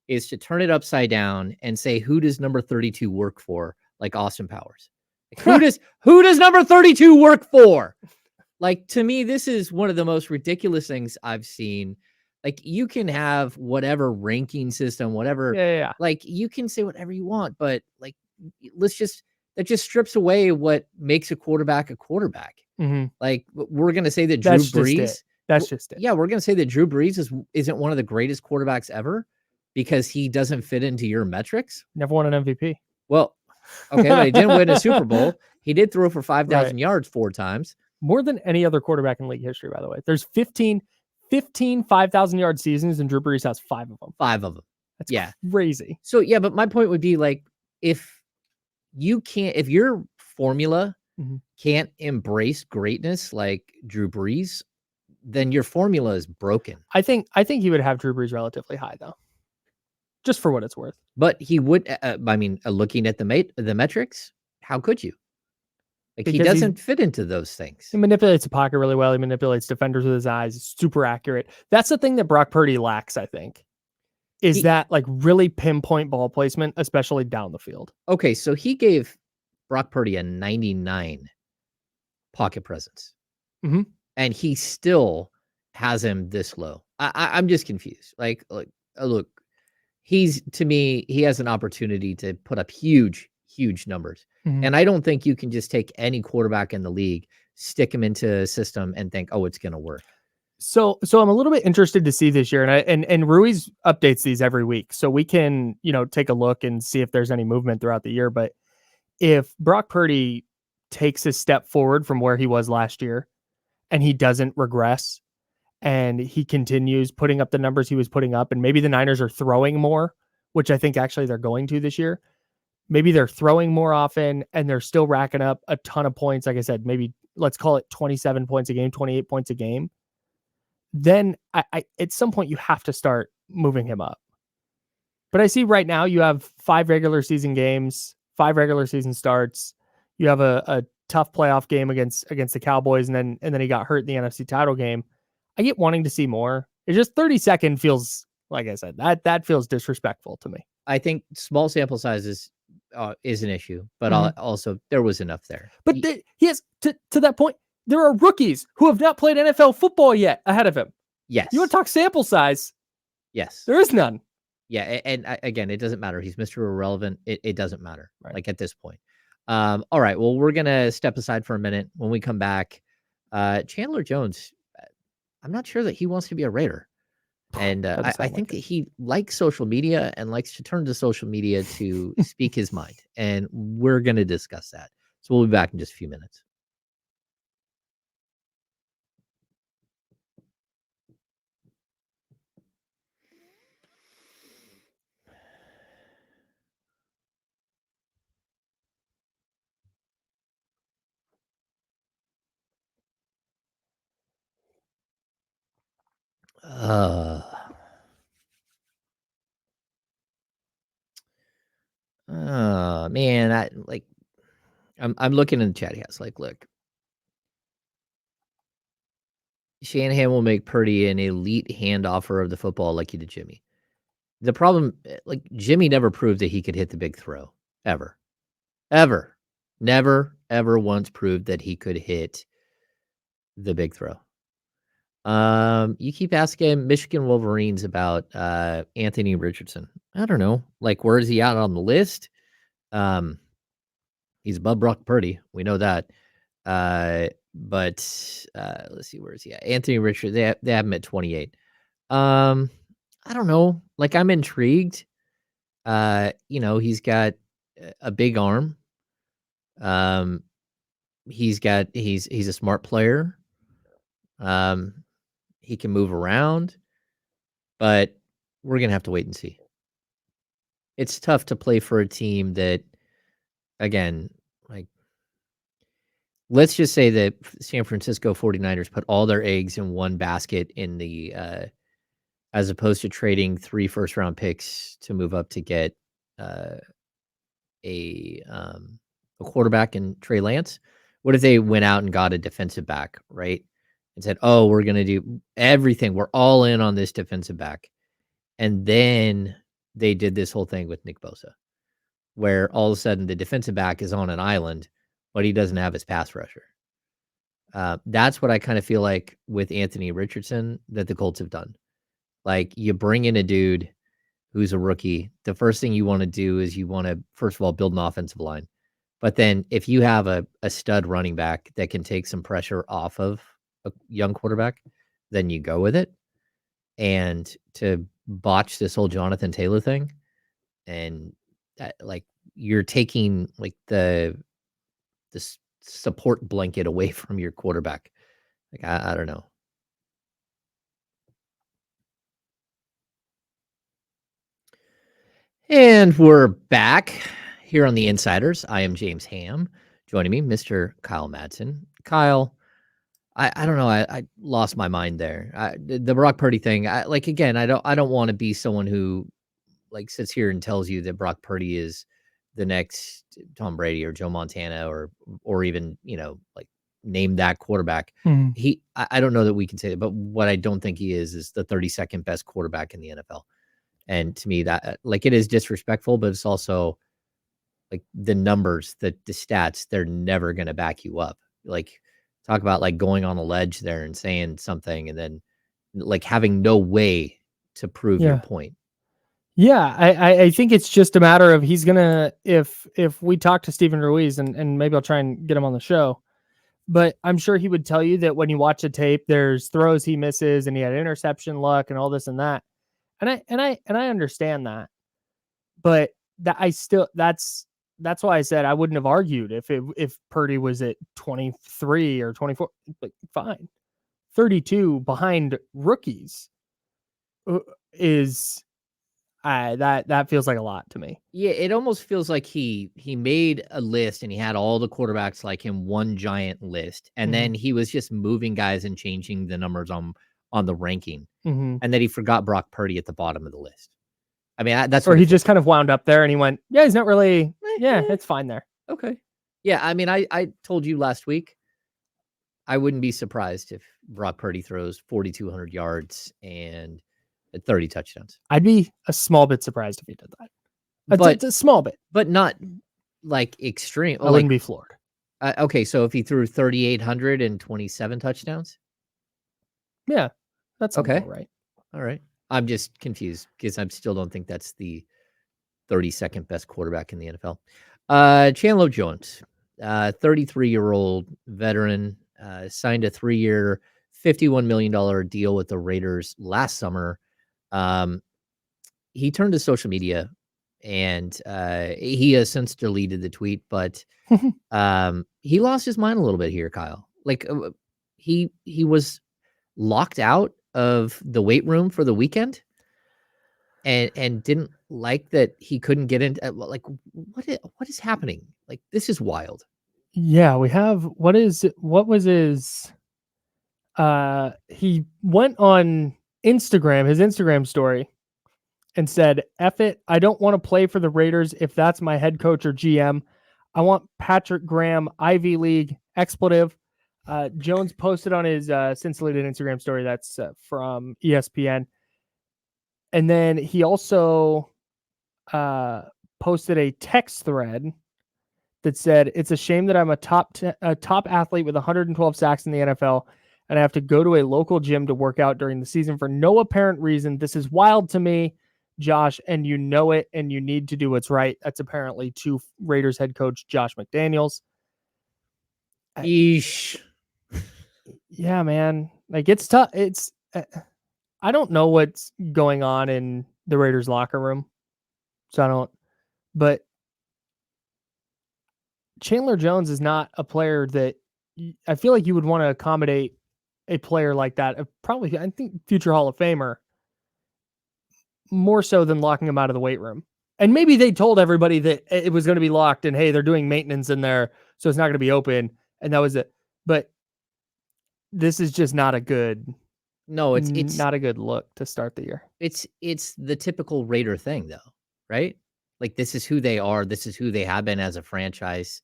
is to turn it upside down and say, who does number 32 work for? Like Austin Powers. Like, who does number 32 work for? Like, to me, this is one of the most ridiculous things I've seen. Like, you can have whatever ranking system, whatever. Yeah. Like, you can say whatever you want, but like, that just strips away what makes a quarterback a quarterback. Mm-hmm. Like, we're going to say that Drew Brees. That's just it. Yeah, we're going to say that Drew Brees isn't one of the greatest quarterbacks ever because he doesn't fit into your metrics. Never won an MVP. Well, okay, but he didn't win a Super Bowl. He did throw for 5,000 yards 4 times. More than any other quarterback in league history, by the way. There's 15 5,000-yard seasons, and Drew Brees has 5 of them. 5 of them. That's crazy. So, yeah, but my point would be, like, if your formula can't embrace greatness like Drew Brees, then your formula is broken. I think he would have Drew Brees relatively high, though, just for what it's worth. But he would. Looking at the metrics, how could you? Like, because he doesn't fit into those things. He manipulates the pocket really well. He manipulates defenders with his eyes. He's super accurate. That's the thing that Brock Purdy lacks, I think, is that like really pinpoint ball placement, especially down the field. Okay, so he gave Brock Purdy a 99 pocket presence. Mm-hmm. And he still has him this low. I'm just confused. Like, look, to me, he has an opportunity to put up huge numbers. Mm-hmm. And I don't think you can just take any quarterback in the league, stick him into a system and think, oh, it's going to work. So I'm a little bit interested to see this year, and Ruiz updates these every week, so we can, take a look and see if there's any movement throughout the year. But if Brock Purdy takes a step forward from where he was last year and he doesn't regress and he continues putting up the numbers he was putting up, and maybe the Niners are throwing more, which I think actually they're going to this year. Maybe they're throwing more often and they're still racking up a ton of points. Like I said, maybe let's call it 27 points a game, 28 points a game, then I at some point you have to start moving him up. But I see right now you have 5 regular season games, 5 regular season starts. You have a tough playoff game against the Cowboys, and then he got hurt in the NFC title game. I get wanting to see more. It's just 32nd feels, like I said, that feels disrespectful to me. I think small sample sizes is an issue, but also there was enough there. But he has to that point. There are rookies who have not played NFL football yet ahead of him. Yes. You want to talk sample size? Yes. There is none. Yeah, and again, it doesn't matter. He's Mr. Irrelevant. It doesn't matter, Right. like at this point. All right, well, we're going to step aside for a minute. When we come back, Chandler Jones, I'm not sure that he wants to be a Raider. And I think that he likes social media and likes to turn to social media to speak his mind. And we're going to discuss that. So we'll be back in just a few minutes. Man, I'm looking in the chat. Yes, like, look, Shanahan will make Purdy an elite handoffer of the football like he did Jimmy. The problem, like, Jimmy never proved that he could hit the big throw ever. Never, ever once proved that he could hit the big throw. You keep asking Michigan Wolverines about Anthony Richardson. I don't know. Like, where is he out on the list? He's above Brock Purdy. We know that. But let's see, where is he at? Anthony Richardson, they have him at 28. I don't know. Like, I'm intrigued. He's got a big arm. He's a smart player. He can move around, but we're going to have to wait and see. It's tough to play for a team that, again, like, let's just say that San Francisco 49ers put all their eggs in one basket in the as opposed to trading 3 first-round picks to move up to get a quarterback in Trey Lance. What if they went out and got a defensive back, right? And said, "Oh, we're going to do everything. We're all in on this defensive back." And then they did this whole thing with Nick Bosa, where all of a sudden the defensive back is on an island, but he doesn't have his pass rusher. That's what I kind of feel like with Anthony Richardson that the Colts have done. Like, you bring in a dude who's a rookie. The first thing you want to do is you want to, first of all, build an offensive line. But then if you have a stud running back that can take some pressure off of a young quarterback, then you go with it. And to botch this whole Jonathan Taylor thing, and that, like, you're taking like the support blanket away from your quarterback. Like, I don't know. And we're back here on the Insiders. I am James Ham. Joining me, Mr. Kyle Madsen. Kyle, I don't know. I lost my mind there. The Brock Purdy thing. I don't want to be someone who, like, sits here and tells you that Brock Purdy is the next Tom Brady or Joe Montana or even, like, name that quarterback. I don't know that we can say that, but what I don't think he is the 32nd best quarterback in the NFL. And to me, that, like, it is disrespectful, but it's also like the numbers, the stats, they're never going to back you up. Like, talk about like going on a ledge there and saying something and then like having no way to prove your point. Yeah, I think it's just a matter of he's gonna, if we talk to Steven Ruiz and maybe I'll try and get him on the show, but I'm sure he would tell you that when you watch a tape, there's throws he misses and he had interception luck and all this and that. And I understand that. But that's why I said I wouldn't have argued if Purdy was at 23 or 24, like, fine. 32 behind rookies is, That feels like a lot to me. Yeah, it almost feels like he made a list and he had all the quarterbacks like in one giant list, and then he was just moving guys and changing the numbers on the ranking, Mm-hmm. and then he forgot Brock Purdy at the bottom of the list. I mean, that's Or what he it feels just kind of wound up there and he went, yeah, he's not really. like. Yeah, it's fine there. Okay. Yeah, I mean, I told you last week, I wouldn't be surprised if Brock Purdy throws 4,200 yards and 30 touchdowns. I'd be a small bit surprised if he did that. But It's a small bit. but not like extreme. I wouldn't be floored. Okay, so if he threw 3,827 touchdowns? Yeah, that's Okay. all right. All right. I'm just confused because I still don't think that's the 32nd best quarterback in the NFL. Chandler Jones, 33-year-old veteran, signed a 3-year, $51 million deal with the Raiders last summer. He turned to social media and he has since deleted the tweet, but he lost his mind a little bit here, Kyle. Like he was locked out of the weight room for the weekend and didn't like that he couldn't get into like what is happening? Like this is wild. Yeah, we have what was his he went on Instagram, his Instagram story, and said, F it, I don't want to play for the Raiders if that's my head coach or GM. I want Patrick Graham, Ivy League, expletive. Jones posted on his since deleted Instagram story that's from ESPN. And then he also posted a text thread that said, it's a shame that I'm a top athlete with 112 sacks in the NFL, and I have to go to a local gym to work out during the season for no apparent reason. This is wild to me, Josh, and you know it, and you need to do what's right. That's apparently to Raiders head coach Josh McDaniels. Eesh. Yeah, man. Like, it's tough. It's I don't know what's going on in the Raiders locker room. So I don't, but Chandler Jones is not a player that I feel like you would want to accommodate a player like that. Probably, I think, future Hall of Famer, more so than locking him out of the weight room. And maybe they told everybody that it was going to be locked and, hey, they're doing maintenance in there, so it's not going to be open. And that was it. But this is just not a good, it's not a good look to start the year. It's the typical Raider thing though, right? Like this is who they are. This is who they have been as a franchise.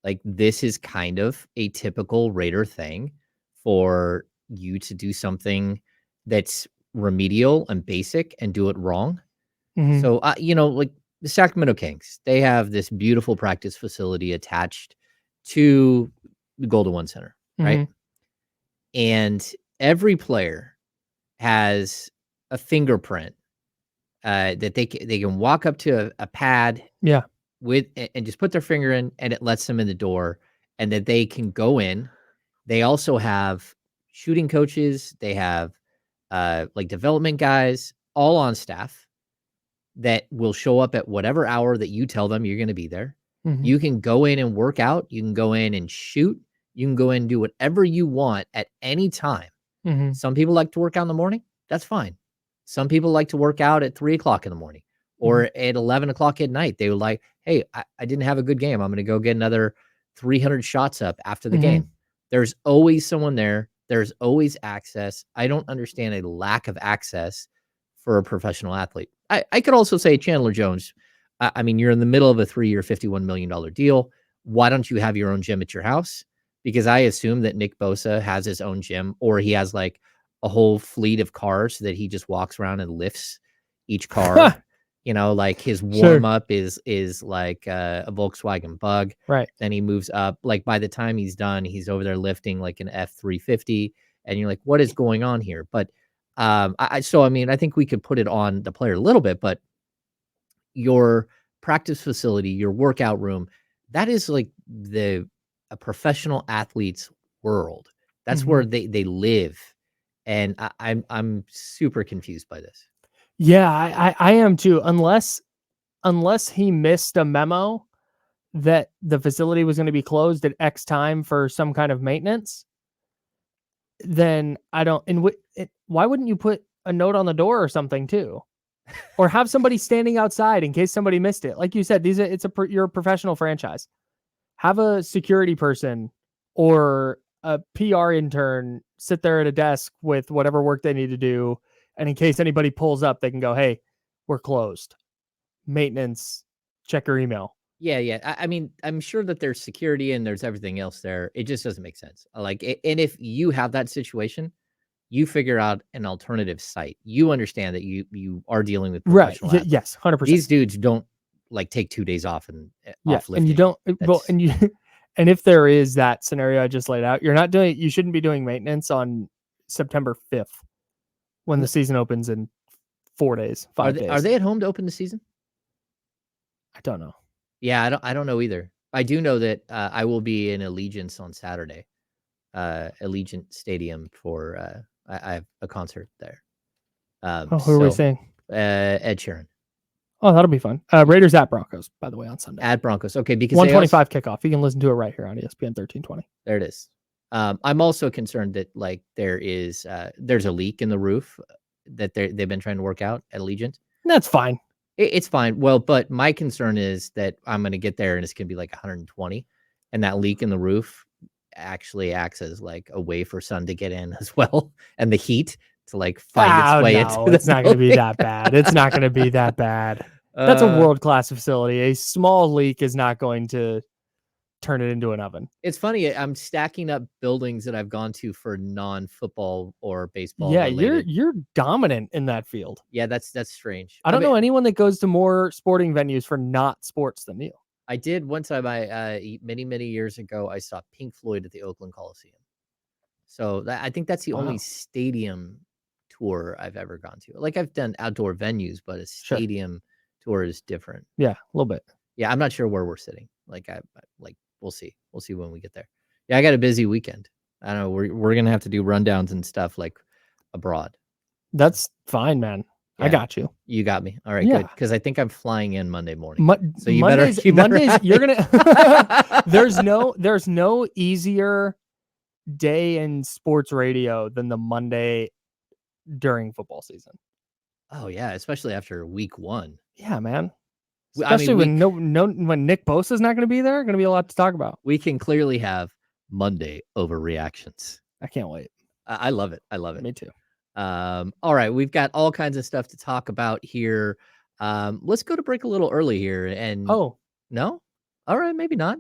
Like this is kind of a typical Raider thing for you to do something that's remedial and basic and do it wrong. Mm-hmm. So, like the Sacramento Kings, they have this beautiful practice facility attached to the Golden One Center, right? Mm-hmm. And every player has a fingerprint that they can walk up to a pad, Yeah, with and just put their finger in, and it lets them in the door, and that they can go in. They also have shooting coaches. They have like development guys all on staff that will show up at whatever hour that you tell them you're going to be there. mm-hmm. You can go in and work out. You can go in and shoot. You can go in and do whatever you want at any time. Mm-hmm. Some people like to work out in the morning. That's fine. Some people like to work out at 3:00 in the morning or at 11 o'clock at night. They were like, hey, I didn't have a good game. I'm going to go get another 300 shots up after the game. There's always someone there. There's always access. I don't understand a lack of access for a professional athlete. I could also say Chandler Jones. I mean, you're in the middle of a 3-year, $51 million deal. Why don't you have your own gym at your house? Because I assume that Nick Bosa has his own gym, or he has like a whole fleet of cars that he just walks around and lifts each car. Like his warm up is like a Volkswagen Bug. Right. Then he moves up. Like by the time he's done, he's over there lifting like an F350. And you're like, what is going on here? But I think we could put it on the player a little bit, but your practice facility, your workout room, that is like a professional athlete's world. That's where they live. And I'm super confused by this. Yeah, I am too. Unless he missed a memo that the facility was going to be closed at X time for some kind of maintenance, then I don't. And why wouldn't you put a note on the door or something too? or have somebody standing outside in case somebody missed it. Like you said, you're a professional franchise. Have a security person or a PR intern sit there at a desk with whatever work they need to do. And in case anybody pulls up, they can go, hey, we're closed. Maintenance, check your email. Yeah. I mean, I'm sure that there's security and there's everything else there. It just doesn't make sense. Like, and if you have that situation, you figure out an alternative site. You understand that you are dealing with professional athletes. Yes, 100%. These dudes don't like take 2 days off and off lifting. And you don't. Well, and if there is that scenario I just laid out, you shouldn't be doing maintenance on September 5th when the season opens in 4 days, 5 days. Are they at home to open the season? I don't know. Yeah, I don't know either. I do know that I will be in Allegiance on Saturday, Allegiant Stadium for I have a concert there. Who are we saying? Ed Sheeran. Oh, that'll be fun. Raiders at Broncos, by the way, on Sunday. At Broncos, okay, because 1:25 kickoff. You can listen to it right here on ESPN 1320. There it is. I'm also concerned that like there's a leak in the roof that they've been trying to work out at Allegiant. That's fine. It's fine. Well, but my concern is that I'm going to get there and it's going to be like 120, and that leak in the roof actually acts as like a way for sun to get in as well, and the heat to like find its way into. It's not going to be that bad. It's not going to be that bad. That's a world-class facility. A small leak is not going to turn it into an oven. It's funny. I'm stacking up buildings that I've gone to for non-football or baseball. Yeah, related. you're dominant in that field. Yeah, that's strange. I don't know anyone that goes to more sporting venues for not sports than you. I did one time. Many years ago, I saw Pink Floyd at the Oakland Coliseum. So I think that's the only stadium tour I've ever gone to. Like I've done outdoor venues, but a stadium tour is different. Yeah, a little bit. Yeah, I'm not sure where we're sitting. Like we'll see. We'll see when we get there. Yeah, I got a busy weekend. I don't know. We're gonna have to do rundowns and stuff like abroad. That's fine, man. Yeah, I got you. You got me. All right, good. Because I think I'm flying in Monday morning. So Mondays, you're gonna. there's no easier day in sports radio than the Monday during football season. Oh yeah, especially after week 1. Yeah, man. Especially when Nick Bosa is not going to be there, going to be a lot to talk about. We can clearly have Monday overreactions. I can't wait. I love it. Me too. All right, we've got all kinds of stuff to talk about here. Let's go to break a little early here. And no, all right, maybe not.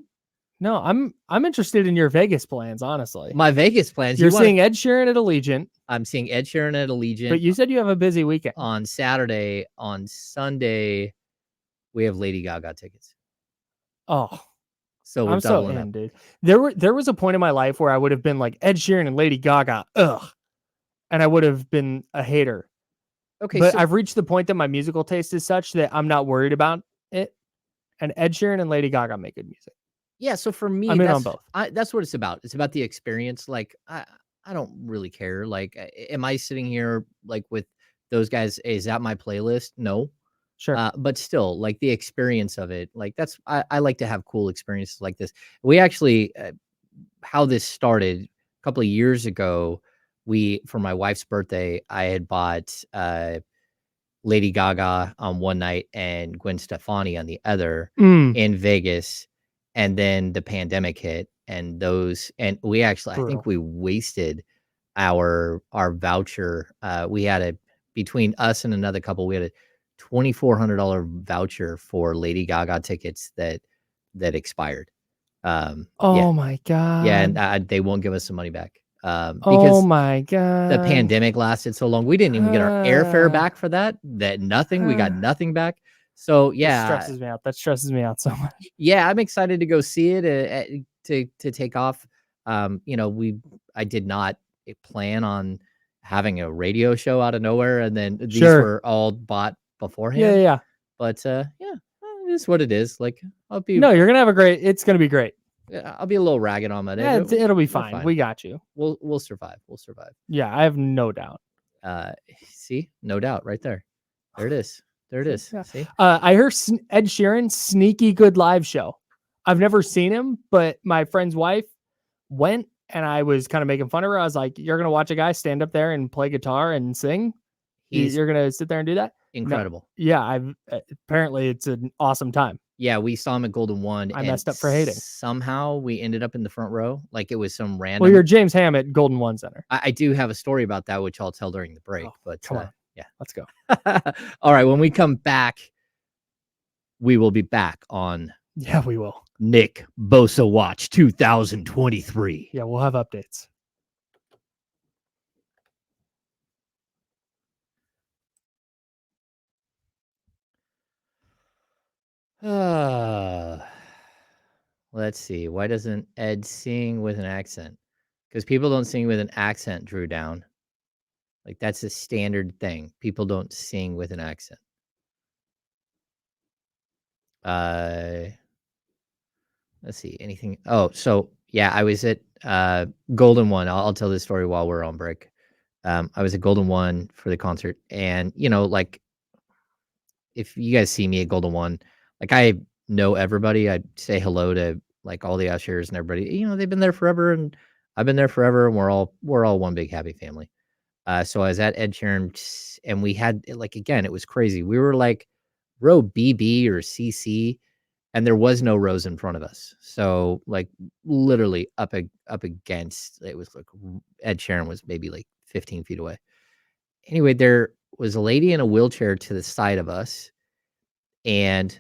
No, I'm interested in your Vegas plans. Honestly, my Vegas plans. You're seeing Ed Sheeran at Allegiant. I'm seeing Ed Sheeran at Allegiant. But you said you have a busy weekend on Saturday. On Sunday, we have Lady Gaga tickets. Oh, so I'm so in, dude. There was a point in my life where I would have been like Ed Sheeran and Lady Gaga, and I would have been a hater. Okay, but I've reached the point that my musical taste is such that I'm not worried about it. And Ed Sheeran and Lady Gaga make good music. Yeah, so for me, I'm in on both. That's what it's about. It's about the experience. Like I don't really care. Like, am I sitting here like with those guys? Is that my playlist? No. Sure. But still, like the experience of it, like I like to have cool experiences like this. We actually, how this started a couple of years ago, for my wife's birthday, I had bought Lady Gaga on one night and Gwen Stefani on the other in Vegas. And then the pandemic hit, and we actually, I think we wasted our voucher. We had between us and another couple, we had a $2,400 voucher for Lady Gaga tickets that expired. My God. Yeah, and they won't give us some money back. Because oh my God. The pandemic lasted so long. We didn't even get our airfare back for that. We got nothing back. So yeah, that stresses me out. That stresses me out so much. Yeah, I'm excited to go see it to take off. I did not plan on having a radio show out of nowhere, and then these were all bought beforehand. Yeah. But it is what it is. Like you're gonna have it's gonna be great. I'll be a little ragged on that. Yeah, it'll be fine. We got you. We'll survive. Yeah, I have no doubt. See, no doubt, right there. There it is. Yeah. See? I heard Ed Sheeran, sneaky good live show. I've never seen him, but my friend's wife went, and I was kind of making fun of her. I was like, "You're gonna watch a guy stand up there and play guitar and sing? You're gonna sit there and do that?" incredible. Yeah, I've apparently it's an awesome time. Yeah, we saw him at Golden One, I and messed up for hating. somehow we ended up in the front row. Like, it was some random. Well, you're James Ham at Golden One Center. I do have a story about that, which I'll tell during the break. Oh, but come on. yeah, Let's go. All right, when we come back, we will be back on Yeah, we will. Nick Bosa Watch 2023. Yeah, we'll have updates. Let's see. Why doesn't Ed sing with an accent? Because people don't sing with an accent, Drew Down. Like, that's a standard thing. People don't sing with an accent. Let's see. Anything? Oh, so yeah, I was at Golden One. I'll tell this story while we're on break. I was at Golden One for the concert, and like, if you guys see me at Golden One, like, I know everybody. I say hello to like all the ushers and everybody. They've been there forever, and I've been there forever, and we're all one big happy family. So I was at Ed Sheeran, and we had, like, again, it was crazy. We were like row BB or CC, and there was no rows in front of us. So, like, literally up against, it was like Ed Sheeran was maybe like 15 feet away. Anyway, there was a lady in a wheelchair to the side of us, and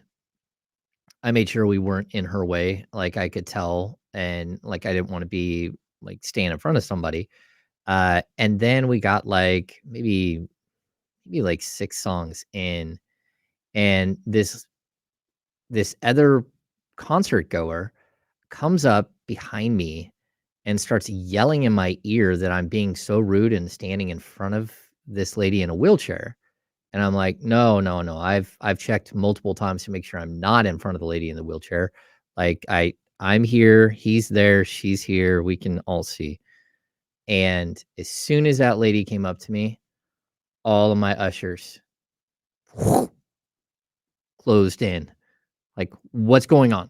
I made sure we weren't in her way. Like, I could tell, and like, I didn't want to be like staying in front of somebody. And then we got like maybe like 6 songs in, and this other concert goer comes up behind me and starts yelling in my ear that I'm being so rude and standing in front of this lady in a wheelchair. And I'm like, no, no, no. I've checked multiple times to make sure I'm not in front of the lady in the wheelchair. Like, I'm here, he's there, she's here, we can all see. And as soon as that lady came up to me, all of my ushers closed in. Like, what's going on?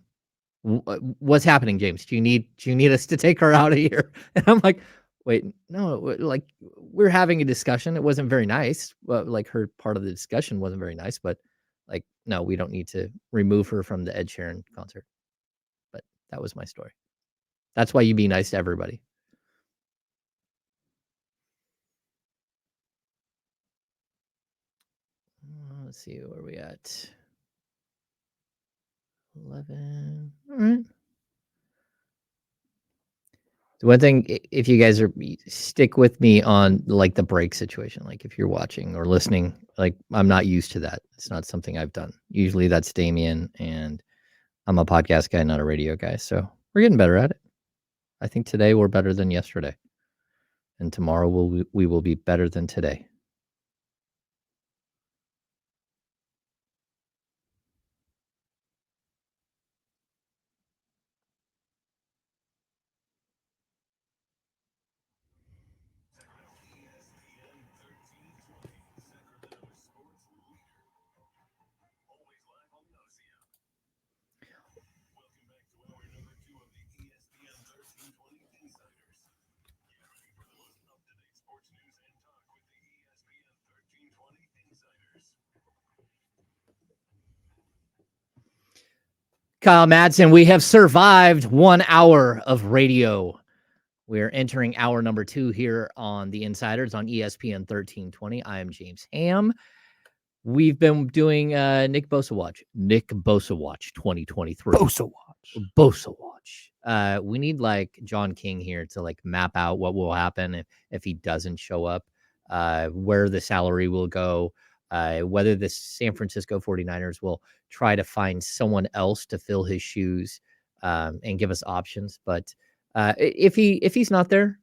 What's happening, James? Do you need us to take her out of here? And I'm like, wait, no, like, we're having a discussion. It wasn't very nice. Well, like, her part of the discussion wasn't very nice, but like, no, we don't need to remove her from the Ed Sheeran concert. But that was my story. That's why you be nice to everybody. Let's see, where are we at? 11. All right. The one thing, if you guys stick with me on like the break situation, like if you're watching or listening, like, I'm not used to that. It's not something I've done. Usually that's Damien, and I'm a podcast guy, not a radio guy. So we're getting better at it. I think today we're better than yesterday, and tomorrow we will be better than today. Kyle Madsen, we have survived 1 hour of radio. We're entering hour number 2 here on The Insiders on ESPN 1320. I am James Ham. We've been doing Nick Bosa Watch 2023. Bosa Watch. We need like John King here to like map out what will happen if he doesn't show up, where the salary will go, whether the San Francisco 49ers will try to find someone else to fill his shoes, and give us options. But if he's not there,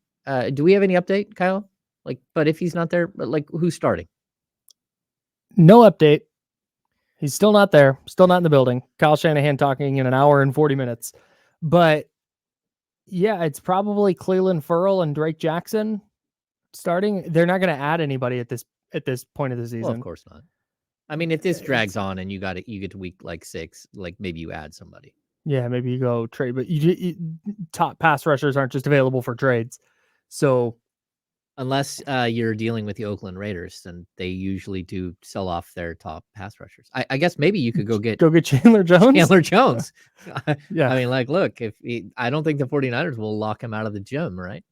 do we have any update, Kyle? Like, but if he's not there, like, who's starting? No update. He's still not there. Still not in the building. Kyle Shanahan talking in an hour and 40 minutes. But yeah, it's probably Cleveland Ferrell and Drake Jackson starting. They're not going to add anybody at this point of the season. Well, of course not. I mean, if this drags on and you get to week like 6, like, maybe you add somebody. Yeah, maybe you go trade, but you top pass rushers aren't just available for trades. So Unless you're dealing with the Oakland Raiders, then they usually do sell off their top pass rushers. I guess maybe you could go get Chandler Jones. Chandler Jones. Yeah. I mean, like, look, I don't think the 49ers will lock him out of the gym, right?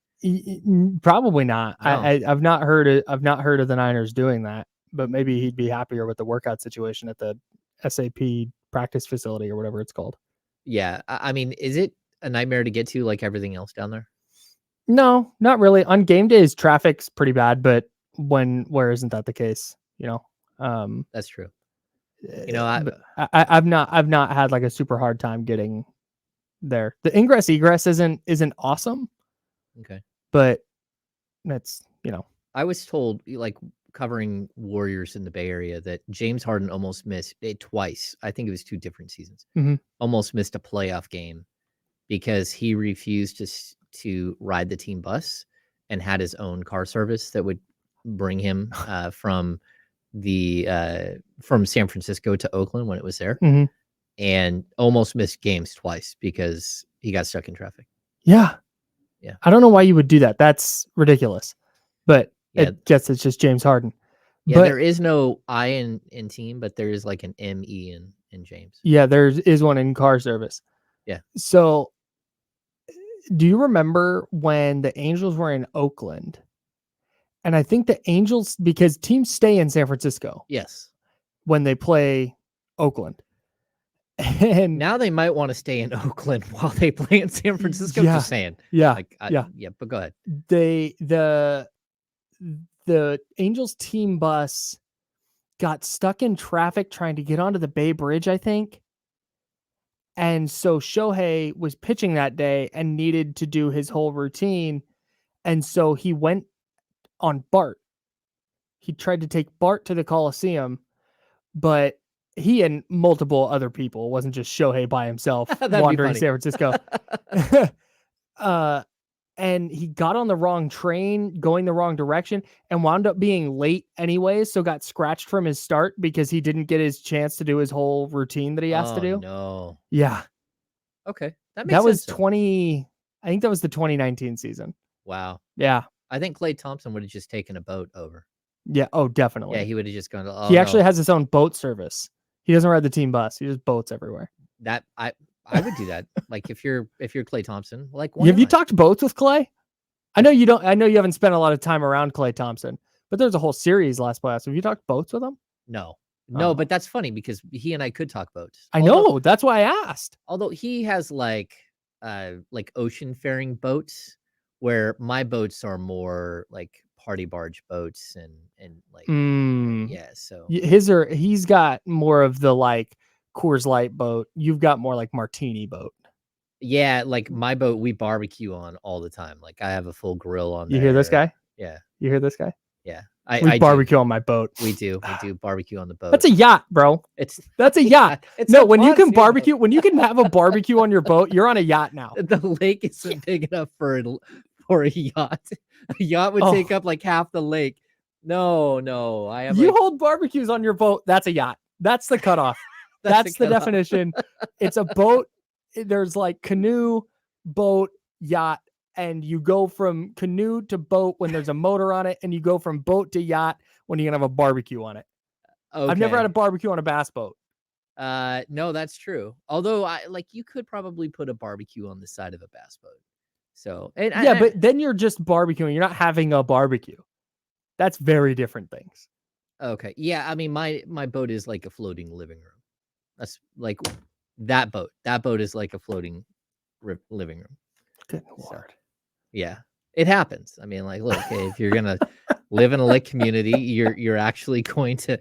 Probably not. No. I've not heard it. I've not heard of the Niners doing that, but maybe he'd be happier with the workout situation at the SAP practice facility or whatever it's called. Yeah. I mean, is it a nightmare to get to like everything else down there? No, not really. On game days, traffic's pretty bad, but where isn't that the case? That's true. I've not had like a super hard time getting there. The ingress egress isn't awesome, okay. but it's I was told, like, covering Warriors in the Bay Area, that James Harden almost missed it twice. I think it was 2 different seasons. Mhm. Almost missed a playoff game because he refused to ride the team bus and had his own car service that would bring him from San Francisco to Oakland when it was there, Mhm. and almost missed games twice because he got stuck in traffic. Yeah. I don't know why you would do that. That's ridiculous. But Yeah. it's just James Harden. Yeah, But there is no I in team, but there is like an ME in James. yeah, there is one in car service. Yeah. So do you remember when the Angels were in Oakland? And I think the Angels, because teams stay in San Francisco Yes. when they play Oakland. And Now they might want to stay in Oakland while they play in San Francisco. Yeah. Just saying. yeah, Yeah. But go ahead. the Angels team bus got stuck in traffic trying to get onto the Bay Bridge, I think. And so Shohei was pitching that day and needed to do his whole routine. And so he went on Bart. He tried to take Bart to the Coliseum, but he and multiple other people, it wasn't just Shohei by himself That'd be wandering funny. San Francisco. And he got on the wrong train, going the wrong direction, and wound up being late anyways. So got scratched from his start because he didn't get his chance to do his whole routine that he has to do. No. Yeah. Okay. That makes That was sense. I think that was the 2019 season. Wow. Yeah. I think Klay Thompson would have just taken a boat over. Yeah. Oh, definitely. Yeah, he would have just gone to. He actually has his own boat service. He doesn't ride the team bus. He just boats everywhere. That I would do that. Like if you're Klay Thompson, like Have you talked boats with Klay? I know you don't. I know you haven't spent a lot of time around Klay Thompson, but there's a whole series last playoffs. Have you talked boats with him? No, Oh. but that's funny because he and I could talk boats. I know. That's why I asked. Although he has like ocean faring boats, where my boats are more like party barge boats and like yeah. So He's got more of the like Coors Light boat. You've got more like martini boat. yeah, like my boat we barbecue on all the time. Like I have a full grill on. You hear this guy? Yeah. You hear this guy? Yeah. We barbecue on my boat. We do barbecue on the boat. That's a yacht, bro. That's a yacht. No, when you can barbecue, when you can have a barbecue on your boat, you're on a yacht now. The lake isn't big enough for a yacht. A yacht would take up like half the lake. No. I have hold barbecues on your boat. That's a yacht. That's the cutoff. That's the definition. It's a boat. There's like canoe, boat, yacht, and you go from canoe to boat when there's a motor on it, and you go from boat to yacht when you're gonna have a barbecue on it. Okay. I've never had a barbecue on a bass boat. No, that's true. Although you could probably put a barbecue on the side of a bass boat. So but then you're just barbecuing. You're not having a barbecue. That's very different things. Okay. Yeah, I mean my boat is like a floating living room. That's like that boat. That boat is like a floating living room. Good Lord. Yeah. It happens. I mean, like, look, if you're gonna live in a lake community, you're actually going to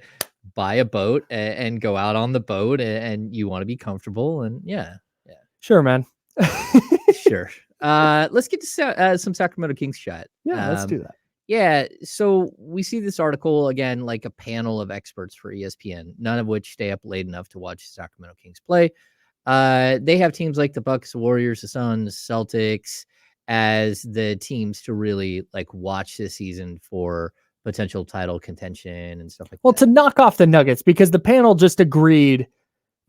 buy a boat and go out on the boat and you want to be comfortable and yeah. Sure, man. Sure. Let's get to some Sacramento Kings chat. Yeah, let's do that. Yeah, so we see this article again, like a panel of experts for ESPN, none of which stay up late enough to watch the Sacramento Kings play. They have teams like the Bucks, the Warriors, the Suns, Celtics as the teams to really like watch this season for potential title contention and stuff like that. Well, to knock off the Nuggets, because the panel just agreed.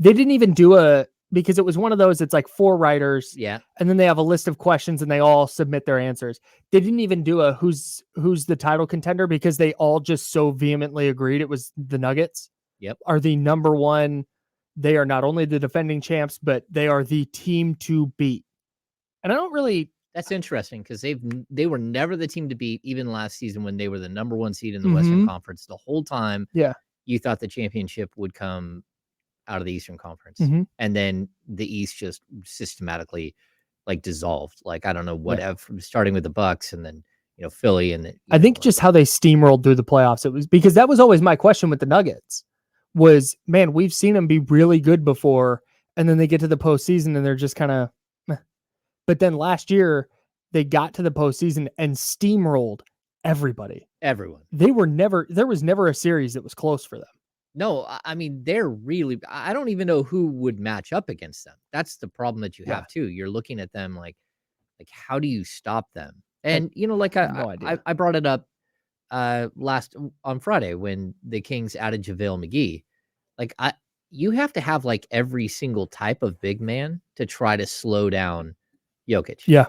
They didn't even do a because it was one of those, it's like 4 writers Yeah. and then they have a list of questions and they all submit their answers. They didn't even do a who's the title contender because they all just so vehemently agreed it was the Nuggets. Yep. Are the number one. They are not only the defending champs, but they are the team to beat. And I don't really. That's interesting because they were never the team to beat, even last season when they were the number 1 seed in the Western Conference. The whole time, you thought the championship would come out of the Eastern Conference, and then the East just systematically like dissolved. Like I don't know what, starting with the Bucks and then Philly, and I think just how they steamrolled through the playoffs. It was because that was always my question with the Nuggets. Was, man, we've seen them be really good before, and then they get to the postseason and they're just kind of. But then last year, they got to the postseason and steamrolled everybody. Everyone. There was never a series that was close for them. No, I mean, they're really, I don't even know who would match up against them. That's the problem that you have too. You're looking at them like how do you stop them? And, like I brought it up on Friday when the Kings added JaVale McGee. Like you have to have like every single type of big man to try to slow down Jokic. Yeah.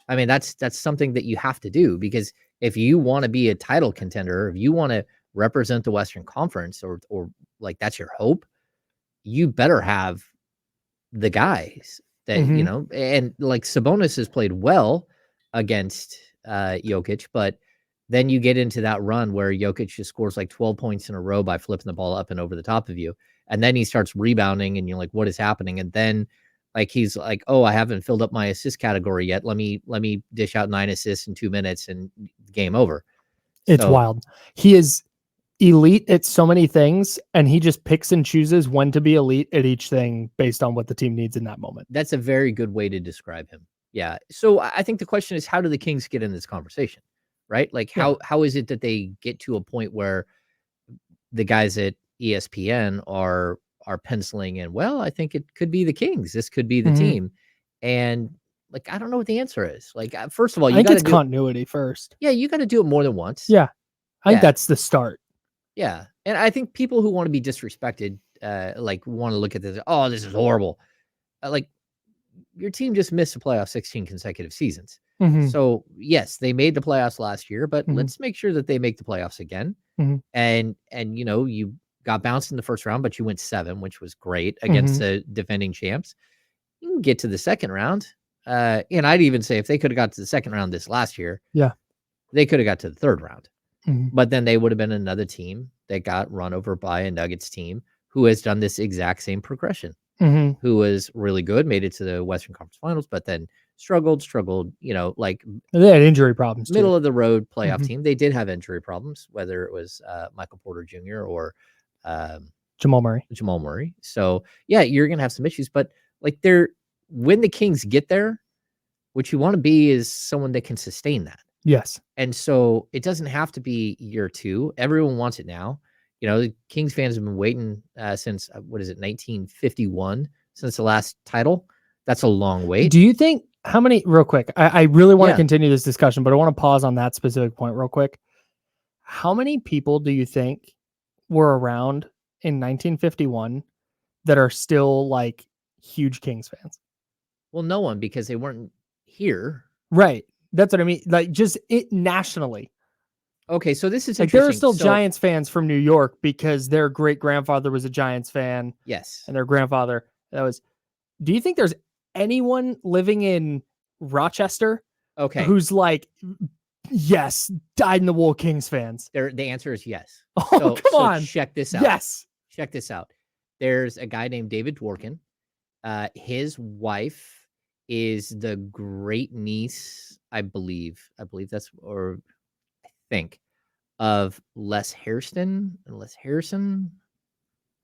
I mean, that's something that you have to do, because if you want to be a title contender, if you want to represent the Western Conference or like that's your hope, you better have the guys that, and like Sabonis has played well against Jokic, but then you get into that run where Jokic just scores like 12 points in a row by flipping the ball up and over the top of you. And then he starts rebounding and you're like, what is happening? And then like, he's like, oh, I haven't filled up my assist category yet. Let me dish out 9 assists in 2 minutes and game over. It's wild. He is elite at so many things, and he just picks and chooses when to be elite at each thing based on what the team needs in that moment. That's a very good way to describe him. Yeah. So I think the question is, how do the Kings get in this conversation? Right? Like how is it that they get to a point where the guys at ESPN are penciling in, well, I think it could be the Kings. This could be the team. And like, I don't know what the answer is. Like, first of all, I think it's continuity first. Yeah. You got to do it more than once. Yeah. I think that's the start. Yeah. And I think people who want to be disrespected, like want to look at this, oh, this is horrible. Like, your team just missed the playoffs 16 consecutive seasons. So yes, they made the playoffs last year, but let's make sure that they make the playoffs again. And you got bounced in the first round, but you went 7, which was great against the defending champs. You can get to the second round. And I'd even say if they could have got to the second round this last year, they could have got to the third round. But then they would have been another team that got run over by a Nuggets team who has done this exact same progression, who was really good, made it to the Western Conference Finals, but then struggled, like they had injury problems. Middle of the road playoff team. They did have injury problems, whether it was Michael Porter Jr. or Jamal Murray. So yeah, you're gonna have some issues, but like when the Kings get there, what you want to be is someone that can sustain that. Yes. And so it doesn't have to be year 2. Everyone wants it now. The Kings fans have been waiting since 1951, since the last title. That's a long wait. Do you think real quick, I really want to continue this discussion, but I want to pause on that specific point real quick. How many people do you think were around in 1951 that are still like huge Kings fans? Well, no one, because they weren't here. Right. That's what I mean. Like just it nationally. Okay, so this is like there are still Giants fans from New York because their great grandfather was a Giants fan. Yes. And their grandfather do you think there's anyone living in Rochester who's like, yes, dyed in the wool Kings fans? The answer is yes. Oh, come on. Check this out. Yes. Check this out. There's a guy named David Dworkin. His wife is the great niece, I believe that's, or I think, of Les Harrison,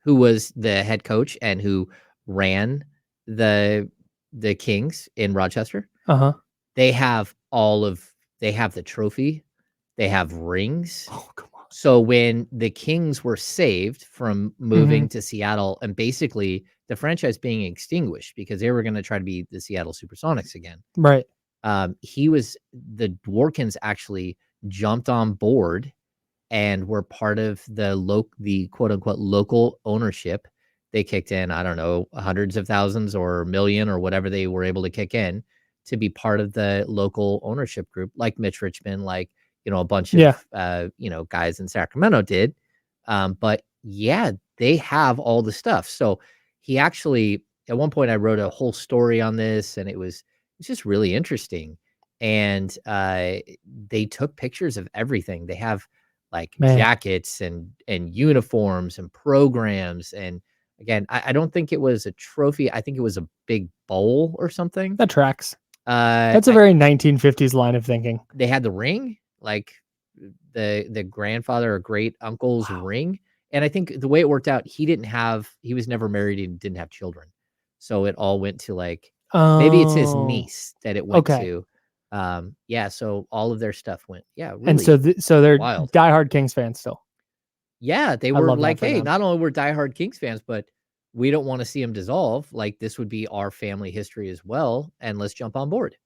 who was the head coach and who ran the Kings in Rochester. They have they have the trophy, they have rings. Oh, come on. So when the Kings were saved from moving to Seattle and basically the franchise being extinguished because they were going to try to be the Seattle Supersonics again. Right. The Dworkins actually jumped on board and were part of the quote unquote local ownership they kicked in, I don't know, hundreds of thousands or a million or whatever they were able to kick in to be part of the local ownership group, like Mitch Richmond, like, a bunch Yeah. of, guys in Sacramento did. But yeah, they have all the stuff. So he actually, at one point I wrote a whole story on this, and it's just really interesting. And they took pictures of everything. They have like Man. jackets and uniforms and programs. And again, I don't think it was a trophy. I think it was a big bowl or something. That tracks. That's a very 1950s line of thinking. They had the ring, like the grandfather or great uncle's ring. And I think the way it worked out, he was never married and didn't have children. So it all went to like, maybe it's his niece that it went to. Yeah. So all of their stuff went, really. And so they're wild. diehard Kings fans still. Yeah. They were like, hey, them. not only we're diehard Kings fans, but we don't want to see them dissolve. Like, this would be our family history as well. And let's jump on board.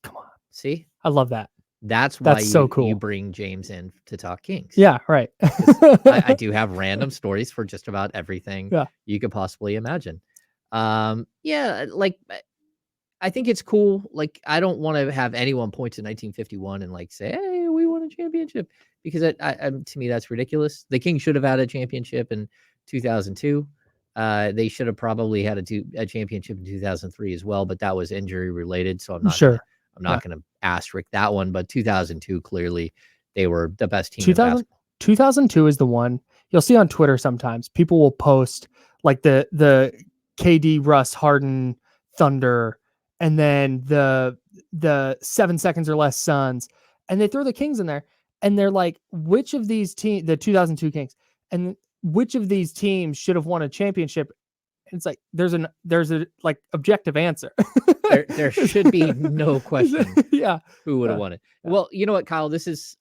Come on. See? I love that. That's why so cool. You bring James in to talk Kings. Yeah, right. I do have random stories for just about everything you could possibly imagine. Yeah, like, I think it's cool. Like, I don't want to have anyone point to 1951 and like say, "Hey, we won a championship," because to me that's ridiculous. The Kings should have had a championship in 2002. They should have probably had a championship in 2003 as well, but that was injury related, so I'm not going to asterisk that one. But 2002, clearly, they were the best team in basketball. 2002 is the one you'll see on Twitter sometimes. People will post like the KD, Russ, Harden, Thunder, and then the 7 seconds or less Suns, and they throw the Kings in there, and they're like, which of these teams, the 2002 Kings, and which of these teams should have won a championship? It's like there's a like objective answer. there should be no question. Who would have won it? Yeah. Well, you know what, Kyle? This is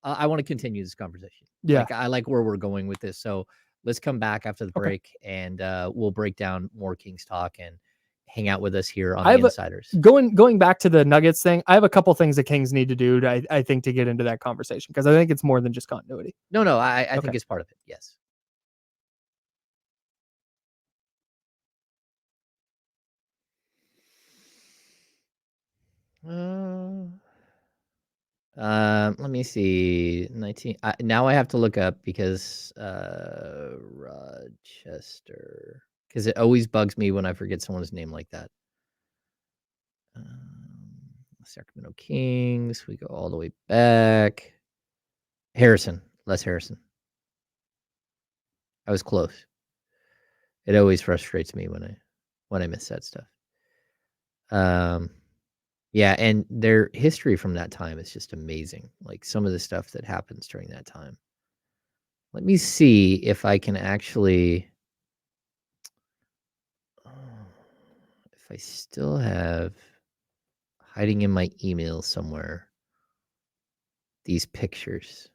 I want to continue this conversation. Yeah, like, I like where we're going with this. So let's come back after the break, and we'll break down more Kings talk and hang out with us here on the Insiders. Going back to the Nuggets thing, I have a couple things the Kings need to do, I think, to get into that conversation, because I think it's more than just continuity. No, I think it's part of it. Yes. Let me see. 19. Now I have to look up because Rochester, because it always bugs me when I forget someone's name like that. Sacramento Kings. We go all the way back. Harrison, Les Harrison. I was close. It always frustrates me when I miss that stuff. Yeah, and their history from that time is just amazing. Like, some of the stuff that happens during that time. Let me see if I can actually, if I still have hiding in my email somewhere these pictures.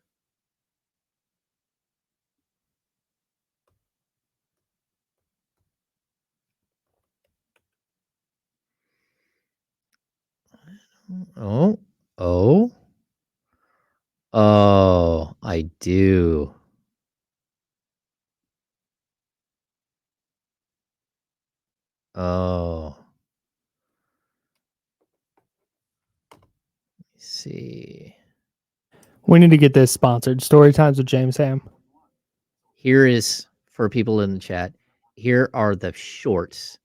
Oh, I do. Oh. Let me see. We need to get this sponsored. Story Times with James Ham. Here is, for people in the chat, here are the shorts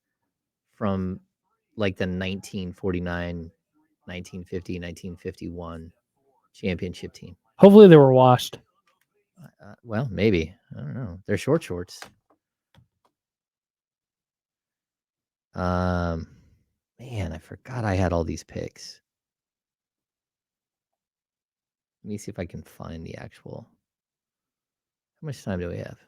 from like the 1949, 1950, 1951 championship team. Hopefully they were washed. Well, maybe. I don't know. They're shorts. Man, I forgot I had all these picks. Let me see if I can find the actual. How much time do we have?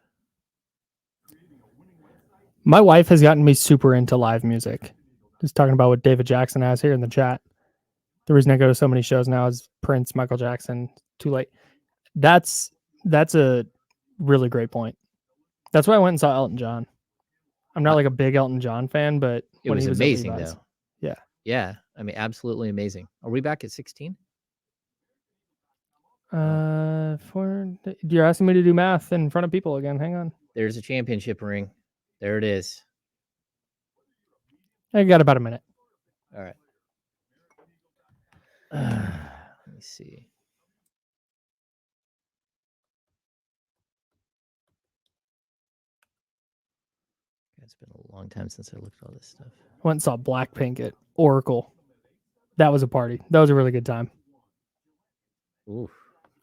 My wife has gotten me super into live music. Just talking about what David Jackson has here in the chat. The reason I go to so many shows now is Prince, Michael Jackson, too late. That's a really great point. That's why I went and saw Elton John. I'm not like a big Elton John fan, but it was amazing though. Yeah. Yeah. I mean, absolutely amazing. Are we back at 16? You're asking me to do math in front of people again. Hang on. There's a championship ring. There it is. I got about a minute. All right. Let me see. It's been a long time since I looked at all this stuff. Went and saw Blackpink at Oracle. That was a party. That was a really good time. Oof.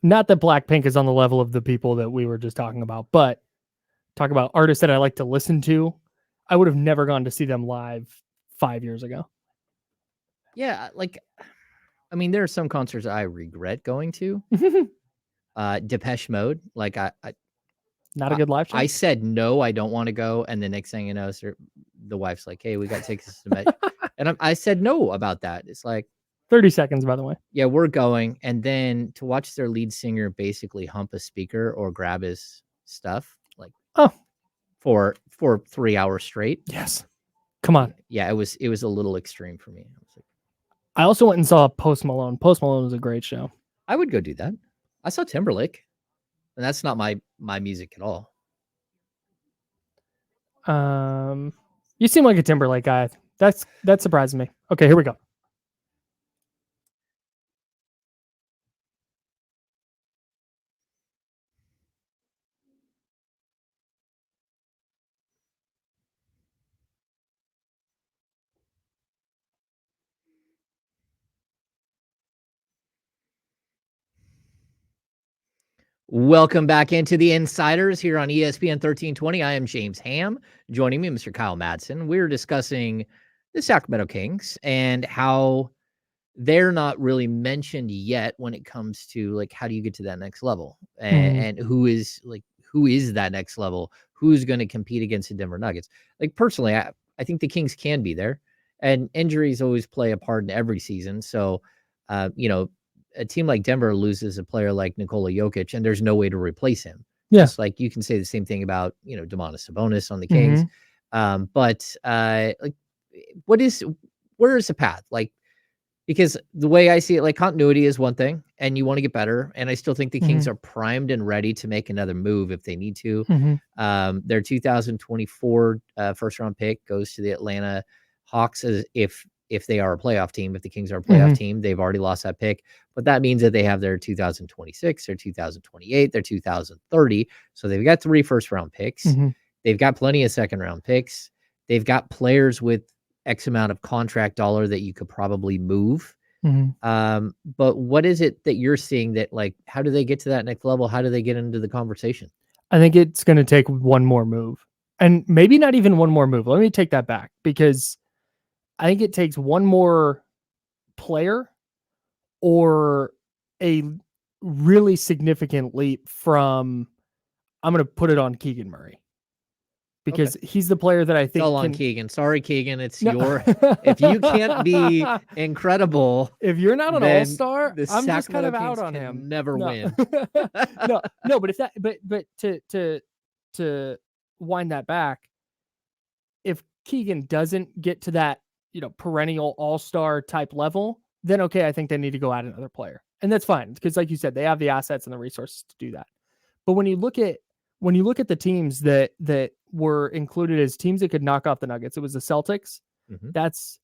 Not that Blackpink is on the level of the people that we were just talking about, but talk about artists that I like to listen to. I would have never gone to see them live 5 years ago. Yeah, like, I mean, there are some concerts I regret going to. Depeche Mode, like Not a good live show. I said no, I don't want to go, and the next thing you know, the wife's like, "Hey, we got tickets to Depeche," and I said no about that. It's like 30 seconds, by the way. Yeah, we're going, and then to watch their lead singer basically hump a speaker or grab his stuff, like for 3 hours straight. Yes, come on. Yeah, it was a little extreme for me. I also went and saw Post Malone. Post Malone was a great show. I would go do that. I saw Timberlake, and that's not my music at all. You seem like a Timberlake guy. That surprised me. Okay, here we go. Welcome back into the Insiders here on ESPN 1320. I am James Ham. Joining me, Mr. Kyle Madsen. We're discussing the Sacramento Kings and how they're not really mentioned yet when it comes to like how do you get to that next level and who is that next level? Who's going to compete against the Denver Nuggets? Like personally, I think the Kings can be there, and injuries always play a part in every season. So, a team like Denver loses a player like Nikola Jokic, and there's no way to replace him. Yeah. Just like you can say the same thing about, Domantas Sabonis on the Kings. But where is the path? Like, because the way I see it, like continuity is one thing, and you want to get better. And I still think the Kings are primed and ready to make another move if they need to. Their 2024 first round pick goes to the Atlanta Hawks as if they are a playoff team. If the Kings are a playoff team, they've already lost that pick. But that means that they have their 2026, their 2028, their 2030. So they've got 3 first round picks. They've got plenty of second round picks. They've got players with X amount of contract dollar that you could probably move. But what is it that you're seeing that, like, how do they get to that next level? How do they get into the conversation? I think it's going to take one more move, and maybe not even one more move. Let me take that back, because I think it takes one more player or a really significant leap from, I'm going to put it on Keegan Murray, because he's the player that I think it's all on Keegan. Sorry, Keegan. It's your, if you can't be incredible, if you're not an all-star, I'm just kind of Kings out on him. Never win. no, but if that, but to wind that back, if Keegan doesn't get to that, perennial all-star type level, then okay, I think they need to go add another player. And that's fine, because like you said, they have the assets and the resources to do that. But when you look at the teams that were included as teams that could knock off the Nuggets, it was the Celtics. That's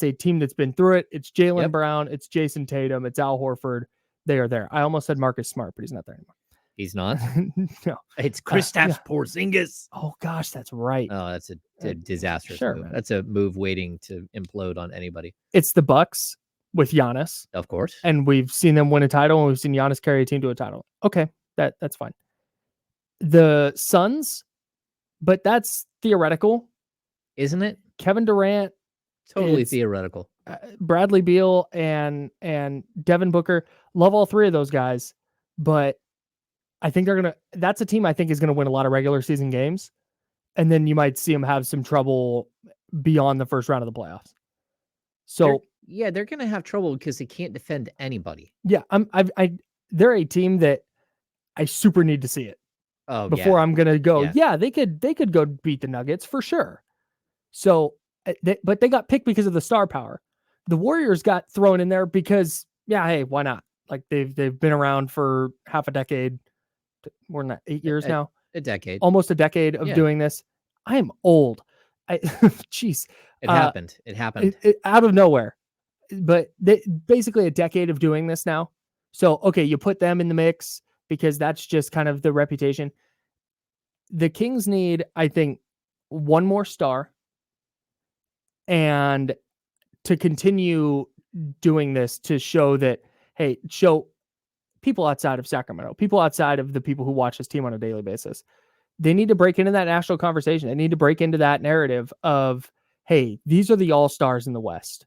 a team that's been through it. It's Jaylen Brown, it's Jason Tatum, it's Al Horford. They are there. I almost said Marcus Smart, but he's not there anymore. He's not. No, it's Kristaps Porzingis. Oh gosh, that's right. Oh, that's a disastrous move. Man. That's a move waiting to implode on anybody. It's the Bucks with Giannis, of course, and we've seen them win a title, and we've seen Giannis carry a team to a title. Okay, that's fine. The Suns, but that's theoretical, isn't it? Kevin Durant, totally theoretical. Bradley Beal and Devin Booker, love all 3 of those guys, but I think that's a team I think is going to win a lot of regular season games. And then you might see them have some trouble beyond the first round of the playoffs. So they're going to have trouble because they can't defend anybody. Yeah. They're a team that I super need to see it before I'm going to go. Yeah, they could go beat the Nuggets for sure. So, but they got picked because of the star power. The Warriors got thrown in there because, hey, why not? Like they've been around for half a decade. More than that, 8 years now. A decade. almost a decade of doing this. I am old. Jeez. It happened. It happened. Out of nowhere. But basically a decade of doing this now. So, okay, you put them in the mix because that's just kind of the reputation. The Kings need, I think, one more star and to continue doing this to show that, hey, show people outside of Sacramento, people outside of the people who watch this team on a daily basis. They need to break into that national conversation. They need to break into that narrative of, hey, these are the all-stars in the West.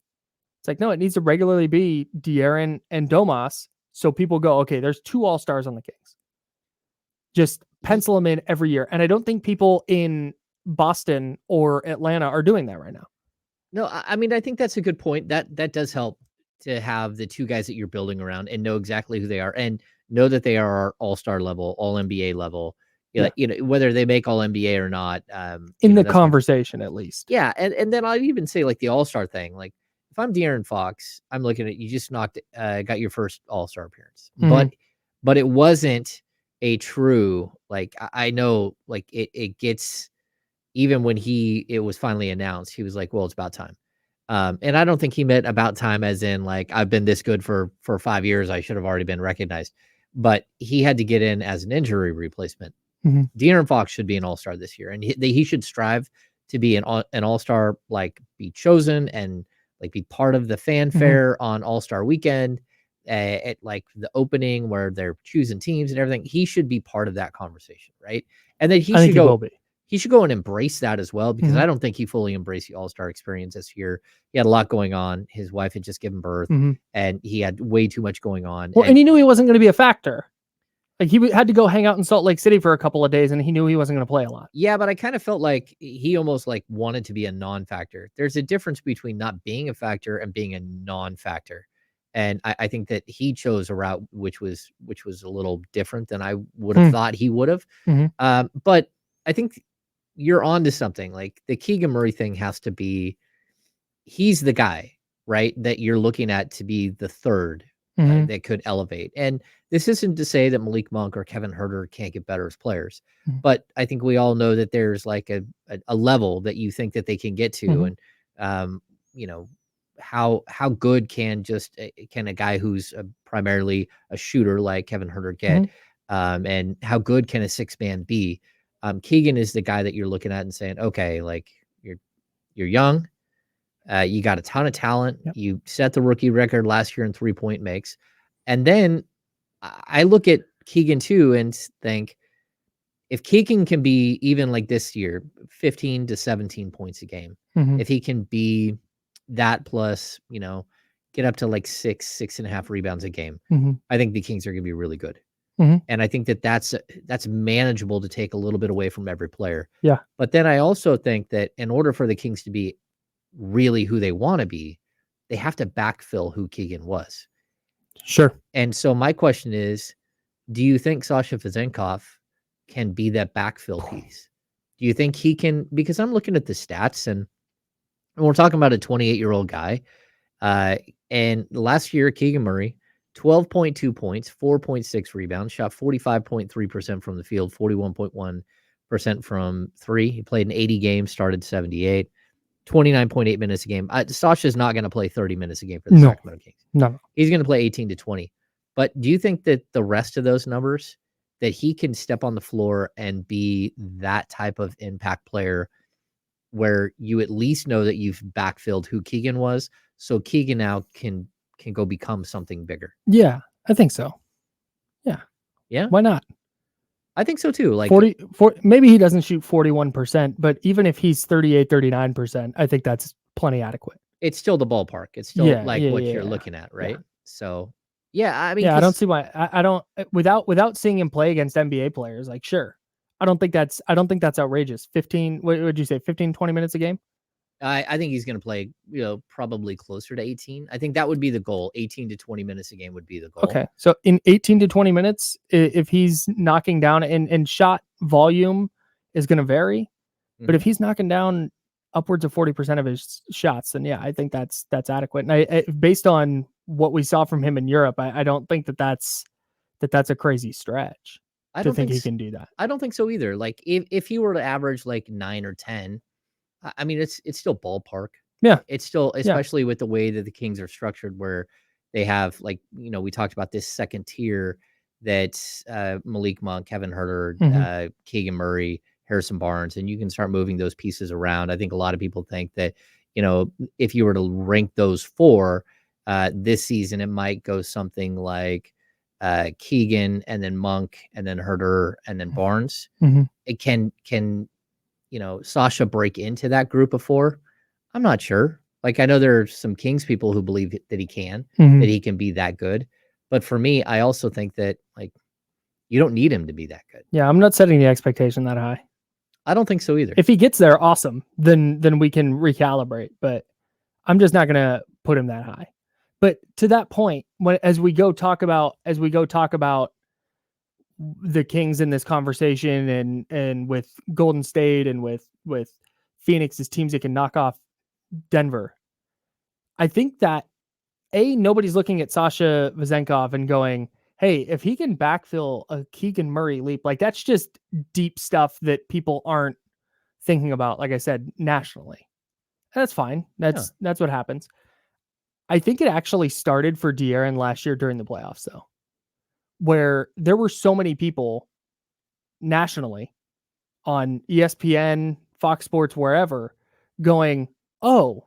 It's like, no, it needs to regularly be De'Aaron and Domas. So people go, okay, there's 2 all-stars on the Kings. Just pencil them in every year. And I don't think people in Boston or Atlanta are doing that right now. No, I mean, I think that's a good point. That does help to have the 2 guys that you're building around and know exactly who they are and know that they are all-star level, all NBA level. Yeah. You know, whether they make all NBA or not. In the conversation, at least. Yeah. And then I'd even say like the all-star thing. Like if I'm De'Aaron Fox, I'm looking at, you just got your first all-star appearance. Mhm. But it wasn't a true, like, I know, like it gets, even when it was finally announced, he was like, well, it's about time. And I don't think he meant about time as in like, I've been this good for 5 years, I should have already been recognized. But he had to get in as an injury replacement. Mhm. De'Aaron Fox should be an all-star this year, and he should strive to be an all-star, like be chosen and like be part of the fanfare on All-Star Weekend, at like the opening where they're choosing teams and everything. He should be part of that conversation, right? And then I think he will be. He should go and embrace that as well, because Mhm. I don't think he fully embraced the all-star experience this year. He had a lot going on. His wife had just given birth, and he had way too much going on. Well, and he knew he wasn't going to be a factor. Like he had to go hang out in Salt Lake City for a couple of days, and he knew he wasn't going to play a lot. Yeah, but I kind of felt like he almost like wanted to be a non-factor. There's a difference between not being a factor and being a non-factor. And I think that he chose a route which was a little different than I would have thought he would have. But I think you're on to something. Like the Keegan Murray thing has to be, he's the guy, right, that you're looking at to be the third that could elevate. And this isn't to say that Malik Monk or Kevin Huerter can't get better as players, but I think we all know that there's like a level that you think that they can get to. And, you know, how good can a guy who's primarily a shooter like Kevin Huerter get? And how good can a 6-man be? Keegan is the guy that you're looking at and saying, okay, like you're young. You got a ton of talent. You set the rookie record last year in 3-point makes. And then I look at Keegan too and think, if Keegan can be even like this year, 15 to 17 points a game, if he can be that plus, you know, get up to like 6.5 rebounds a game, I think the Kings are going to be really good. And I think that that's manageable to take a little bit away from every player. Yeah. But then I also think that in order for the Kings to be really who they want to be, they have to backfill who Keegan was. Sure. And so my question is, do you think Sasha Vezenkov can be that backfill piece? Do you think he can? Because I'm looking at the stats, and we're talking about a 28-year-old guy. And last year, Keegan Murray, 12.2 points, 4.6 rebounds, shot 45.3% from the field, 41.1% from three. He played in 80 games, started 78. 29.8 minutes a game. Sasha's not going to play 30 minutes a game for the Sacramento Kings. No. He's going to play 18 to 20. But do you think that the rest of those numbers, that he can step on the floor and be that type of impact player where you at least know that you've backfilled who Keegan was, so Keegan now can go become something bigger? Yeah, I think so. Yeah. Yeah. Why not? I think so too. Like 40, maybe he doesn't shoot 41%, but even if he's 38, 39%, I think that's plenty adequate. It's still the ballpark. It's still what you're looking at, right? Yeah. So, yeah, I mean, yeah, I don't see why. I don't, without seeing him play against NBA players, like, sure. I don't think that's outrageous. 15, what would you say, 15, 20 minutes a game? I think he's going to play, you know, probably closer to 18. I think that would be the goal. 18 to 20 minutes a game would be the goal. Okay. So in 18 to 20 minutes, if he's knocking down and shot volume is going to vary, but if he's knocking down upwards of 40% of his shots, then yeah, I think that's adequate. And I based on what we saw from him in Europe, I don't think that's a crazy stretch. I to don't think think he s- can do that. I don't think so either. Like if he were to average like 9 or 10, I mean it's still ballpark. Yeah. It's still, Yeah. especially with the way that the Kings are structured, where they have, like, we talked about this second tier that's Malik Monk, Kevin Herter, Mhm. Keegan Murray, Harrison Barnes, and you can start moving those pieces around. I think a lot of people think that, if you were to rank those four this season, it might go something like Keegan and then Monk and then Herter and then Barnes. Mhm. It can Sasha break into that group of four? I'm not sure. Like, I know there are some Kings people who believe that he can, Mhm. that he can be that good. But for me, I also think that, like, you don't need him to be that good. Yeah, I'm not setting the expectation that high. I don't think so either. If he gets there, awesome. Then we can recalibrate. But I'm just not gonna put him that high. But to that point, as we go talk about the Kings in this conversation, and with Golden State, and with Phoenix as teams that can knock off Denver, I think that nobody's looking at Sasha Vezenkov and going, hey, if he can backfill a Keegan Murray leap, like, that's just deep stuff that people aren't thinking about, like I said, nationally. That's fine. That's what happens. I think it actually started for De'Aaron last year during the playoffs, though, where there were so many people nationally on ESPN, Fox Sports, wherever, going, oh,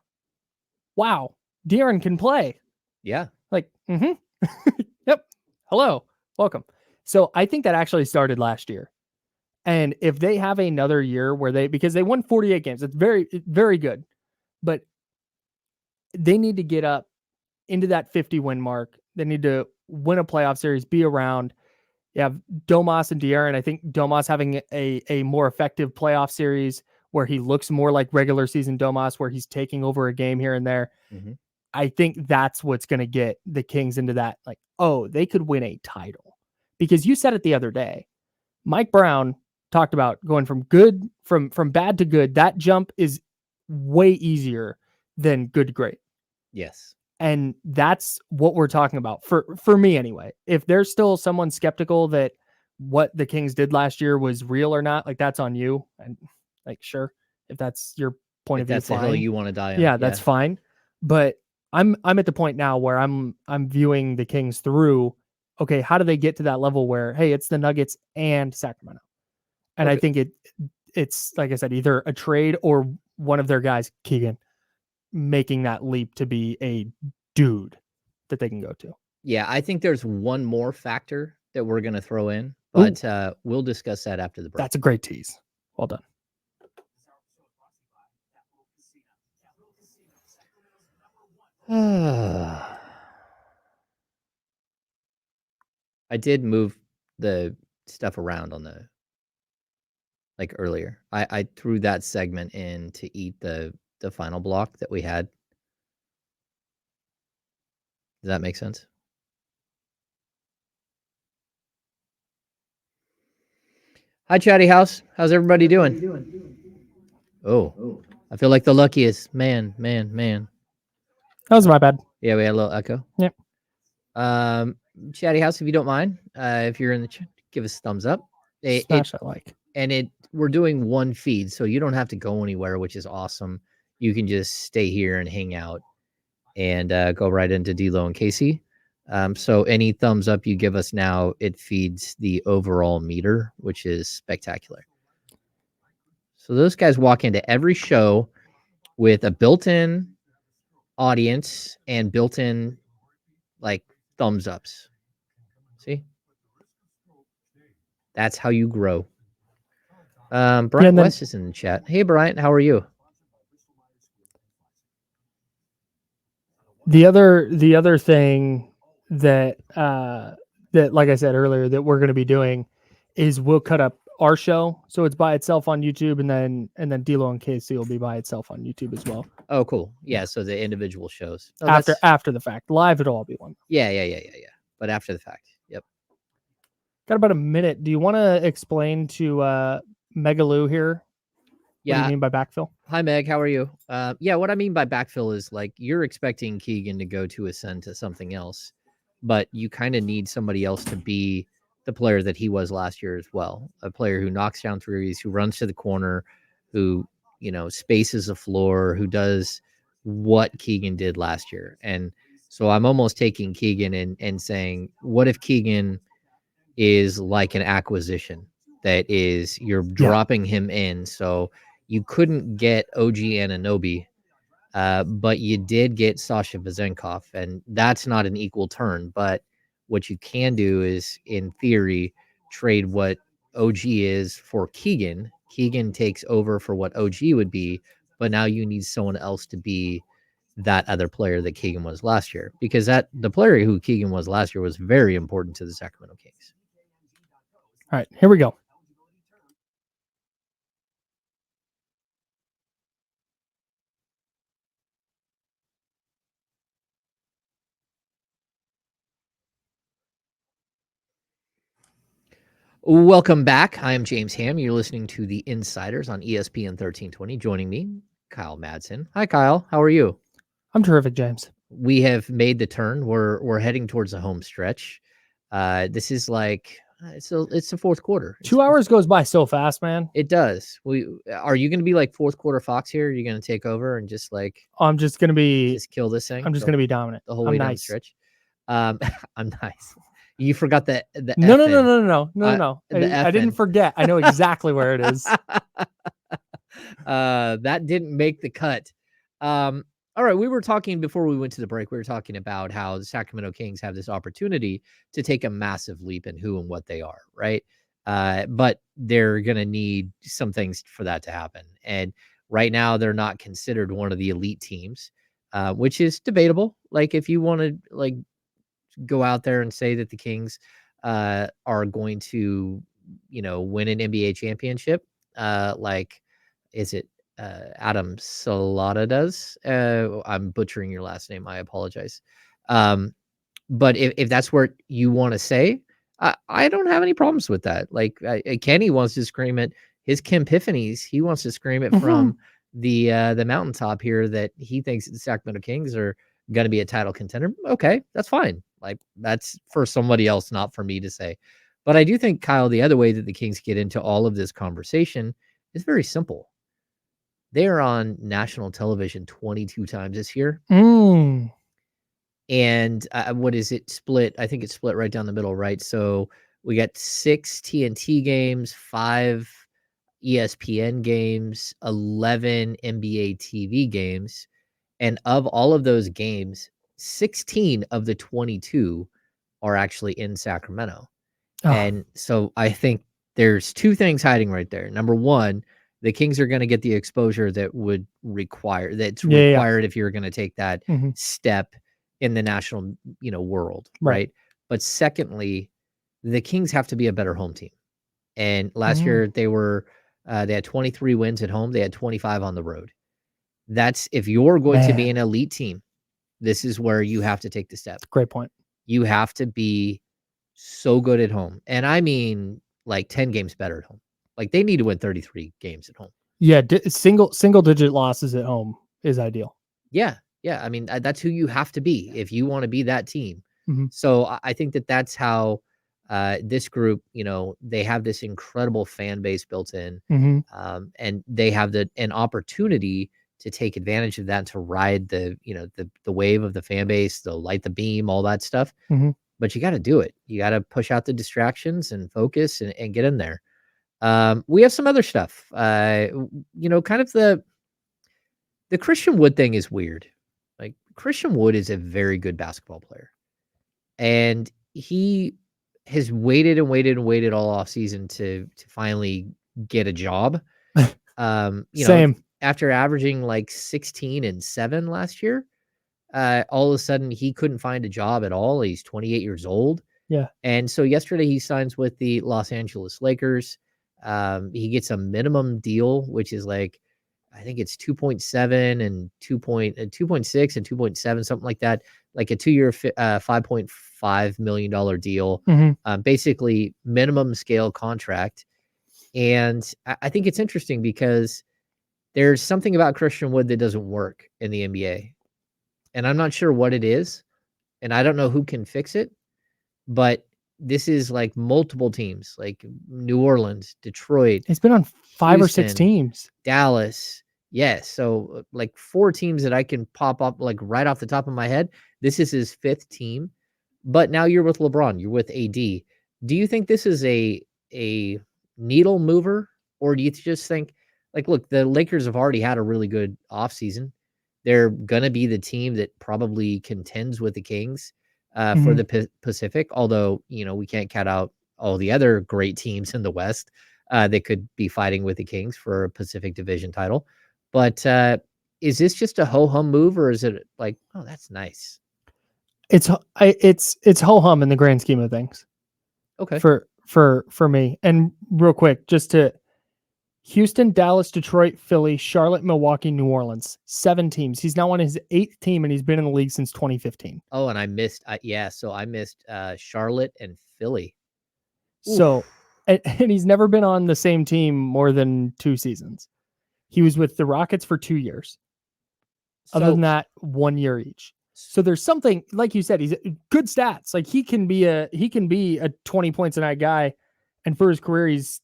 wow, De'Aaron can play. Yeah. Like, yep. Hello. Welcome. So I think that actually started last year. And if they have another year where because they won 48 games, it's very, very good. But they need to get up into that 50 win mark. They need to win a playoff series, be around. You have Domas and De'Aaron. I think Domas having a more effective playoff series where he looks more like regular season Domas, where he's taking over a game here and there. Mm-hmm. I think that's what's going to get the Kings into that, like, oh, they could win a title. Because you said it the other day. Mike Brown talked about going from bad to good. That jump is way easier than good to great. Yes. And that's what we're talking about for me anyway. If there's still someone skeptical that what the Kings did last year was real or not, like, that's on you. And, like, sure, if that's your point If of view, that's the fine. hill you want to die on. Yeah, that's fine. But I'm at the point now where I'm viewing the Kings through, okay, how do they get to that level where, hey, it's the Nuggets and Sacramento? And I think it's like I said, either a trade or one of their guys, Keegan, making that leap to be a dude that they can go to. Yeah, I think there's one more factor that we're going to throw in, but we'll discuss that after the break. That's a great tease. Well done. I did move the stuff around on like earlier. I threw that segment in to eat the final block that we had. Does that make sense? Hi, Chatty House. How's everybody doing? Oh, I feel like the luckiest. Man. That was my bad. Yeah, we had a little echo. Yep. Chatty House, if you don't mind, if you're in the chat, give us a thumbs up. Smash that like. And we're doing one feed, so you don't have to go anywhere, which is awesome. You can just stay here and hang out and go right into D-Lo and Casey. So any thumbs up you give us now, it feeds the overall meter, which is spectacular. So those guys walk into every show with a built-in audience and built-in, like, thumbs ups. See? That's how you grow. Brian West is in the chat. Hey, Brian, how are you? The other thing that like I said earlier that we're going to be doing is we'll cut up our show so it's by itself on YouTube, and then D-Lo and Casey will be by itself on YouTube as well. Oh, cool. Yeah, so the individual shows. Oh, after the fact. Live it'll all be one. Yeah. But after the fact. Yep. Got about a minute. Do you want to explain to Megaloo here? Yeah. What do you mean by backfill? Hi, Meg. How are you? Yeah, what I mean by backfill is, like, you're expecting Keegan to go to ascend to something else, but you kind of need somebody else to be the player that he was last year as well. A player who knocks down threes, who runs to the corner, who, spaces the floor, who does what Keegan did last year. And so I'm almost taking Keegan and saying, what if Keegan is like an acquisition that is you're dropping him in. So you couldn't get OG Anunoby, but you did get Sasha Vezenkov, and that's not an equal turn. But what you can do is, in theory, trade what OG is for Keegan. Keegan takes over for what OG would be, but now you need someone else to be that other player that Keegan was last year, because the player who Keegan was last year was very important to the Sacramento Kings. All right, here we go. Welcome back. I am James Ham. You're listening to The Insiders on ESPN 1320. Joining me, Kyle Madsen. Hi, Kyle. How are you? I'm terrific, James. We have made the turn. We're heading towards the home stretch. This is like it's the fourth quarter. 2 hours goes by so fast, man. It does. Are you going to be like fourth quarter Fox here? Are you going to take over and just like? I'm just going to be. Just kill this thing. I'm just going to be dominant the whole way down the stretch. I'm nice. You forgot the No. I didn't forget. I know exactly where it is. That didn't make the cut. All right, we were talking before we went to the break. We were talking about how the Sacramento Kings have this opportunity to take a massive leap in who and what they are, right? But they're going to need some things for that to happen. And right now, they're not considered one of the elite teams, which is debatable. Like, if you want to go out there and say that the Kings are going to, win an NBA championship, is it Adam Salata does? I'm butchering your last name. I apologize. But if that's what you want to say, I don't have any problems with that. Like Kenny wants to scream it. His Kim Piffanies, he wants to scream it from the mountaintop here that he thinks the Sacramento Kings are going to be a title contender. Okay, that's fine. Like, that's for somebody else, not for me to say. But I do think, Kyle, the other way that the Kings get into all of this conversation is very simple. They are on national television 22 times this year. And what is it split? I think it's split right down the middle, right? So we got 6 TNT games, 5 ESPN games, 11 NBA TV games. And of all of those games, 16 of the 22 are actually in Sacramento. And so I think there's 2 things hiding right there. Number one, the Kings are going to get the exposure that's required if you're going to take that step in the national, world, right? But secondly, the Kings have to be a better home team. And last year they had 23 wins at home. They had 25 on the road. That's if you're going to be an elite team, this is where you have to take the step. Great point. You have to be so good at home. And I mean, like 10 games better at home. Like, they need to win 33 games at home. Yeah. Single digit losses at home is ideal. Yeah. Yeah. I mean, that's who you have to be if you want to be that team. So I think that's how this group, they have this incredible fan base built in, and they have an opportunity to take advantage of that, to ride the wave of the fan base, to light the beam, all that stuff. But you got to do it. You got to push out the distractions and focus and get in there. We have some other stuff. Kind of the Christian Wood thing is weird. Like, Christian Wood is a very good basketball player, and he has waited and waited and waited all off season to finally get a job. Same. After averaging like 16 and 7 last year, all of a sudden he couldn't find a job at all. He's 28 years old. Yeah. And so yesterday he signs with the Los Angeles Lakers. He gets a minimum deal, which is like, I think it's 2.7 and 2.6 and 2.7, something like that. Like a 2-year, $5.5 million deal, basically minimum scale contract. And I think it's interesting because there's something about Christian Wood that doesn't work in the NBA. And I'm not sure what it is. And I don't know who can fix it. But this is like multiple teams, like New Orleans, Detroit, He's been on 5 or 6 Houston, teams. Dallas. Yes. So like 4 teams that I can pop up like right off the top of my head. This is his 5th team. But now you're with LeBron, you're with AD. Do you think this is a needle mover, or do you just think like look, the Lakers have already had a really good offseason. They're going to be the team that probably contends with the Kings for Mhm. the Pacific, although, we can't count out all the other great teams in the West that could be fighting with the Kings for a Pacific Division title. But is this just a ho-hum move, or is it like, oh, that's nice? It's ho hum in the grand scheme of things Okay. for me. And real quick, just to Houston, Dallas, Detroit, Philly, Charlotte, Milwaukee, New Orleans. 7 teams. He's now on his 8th team, and he's been in the league since 2015. Oh, and I missed, so I missed Charlotte and Philly. So, and he's never been on the same team more than 2 seasons. He was with the Rockets for 2 years. Other than that, 1 year each. So there's something, like you said, he's good stats. Like he can be a 20 points a night guy, and for his career, he's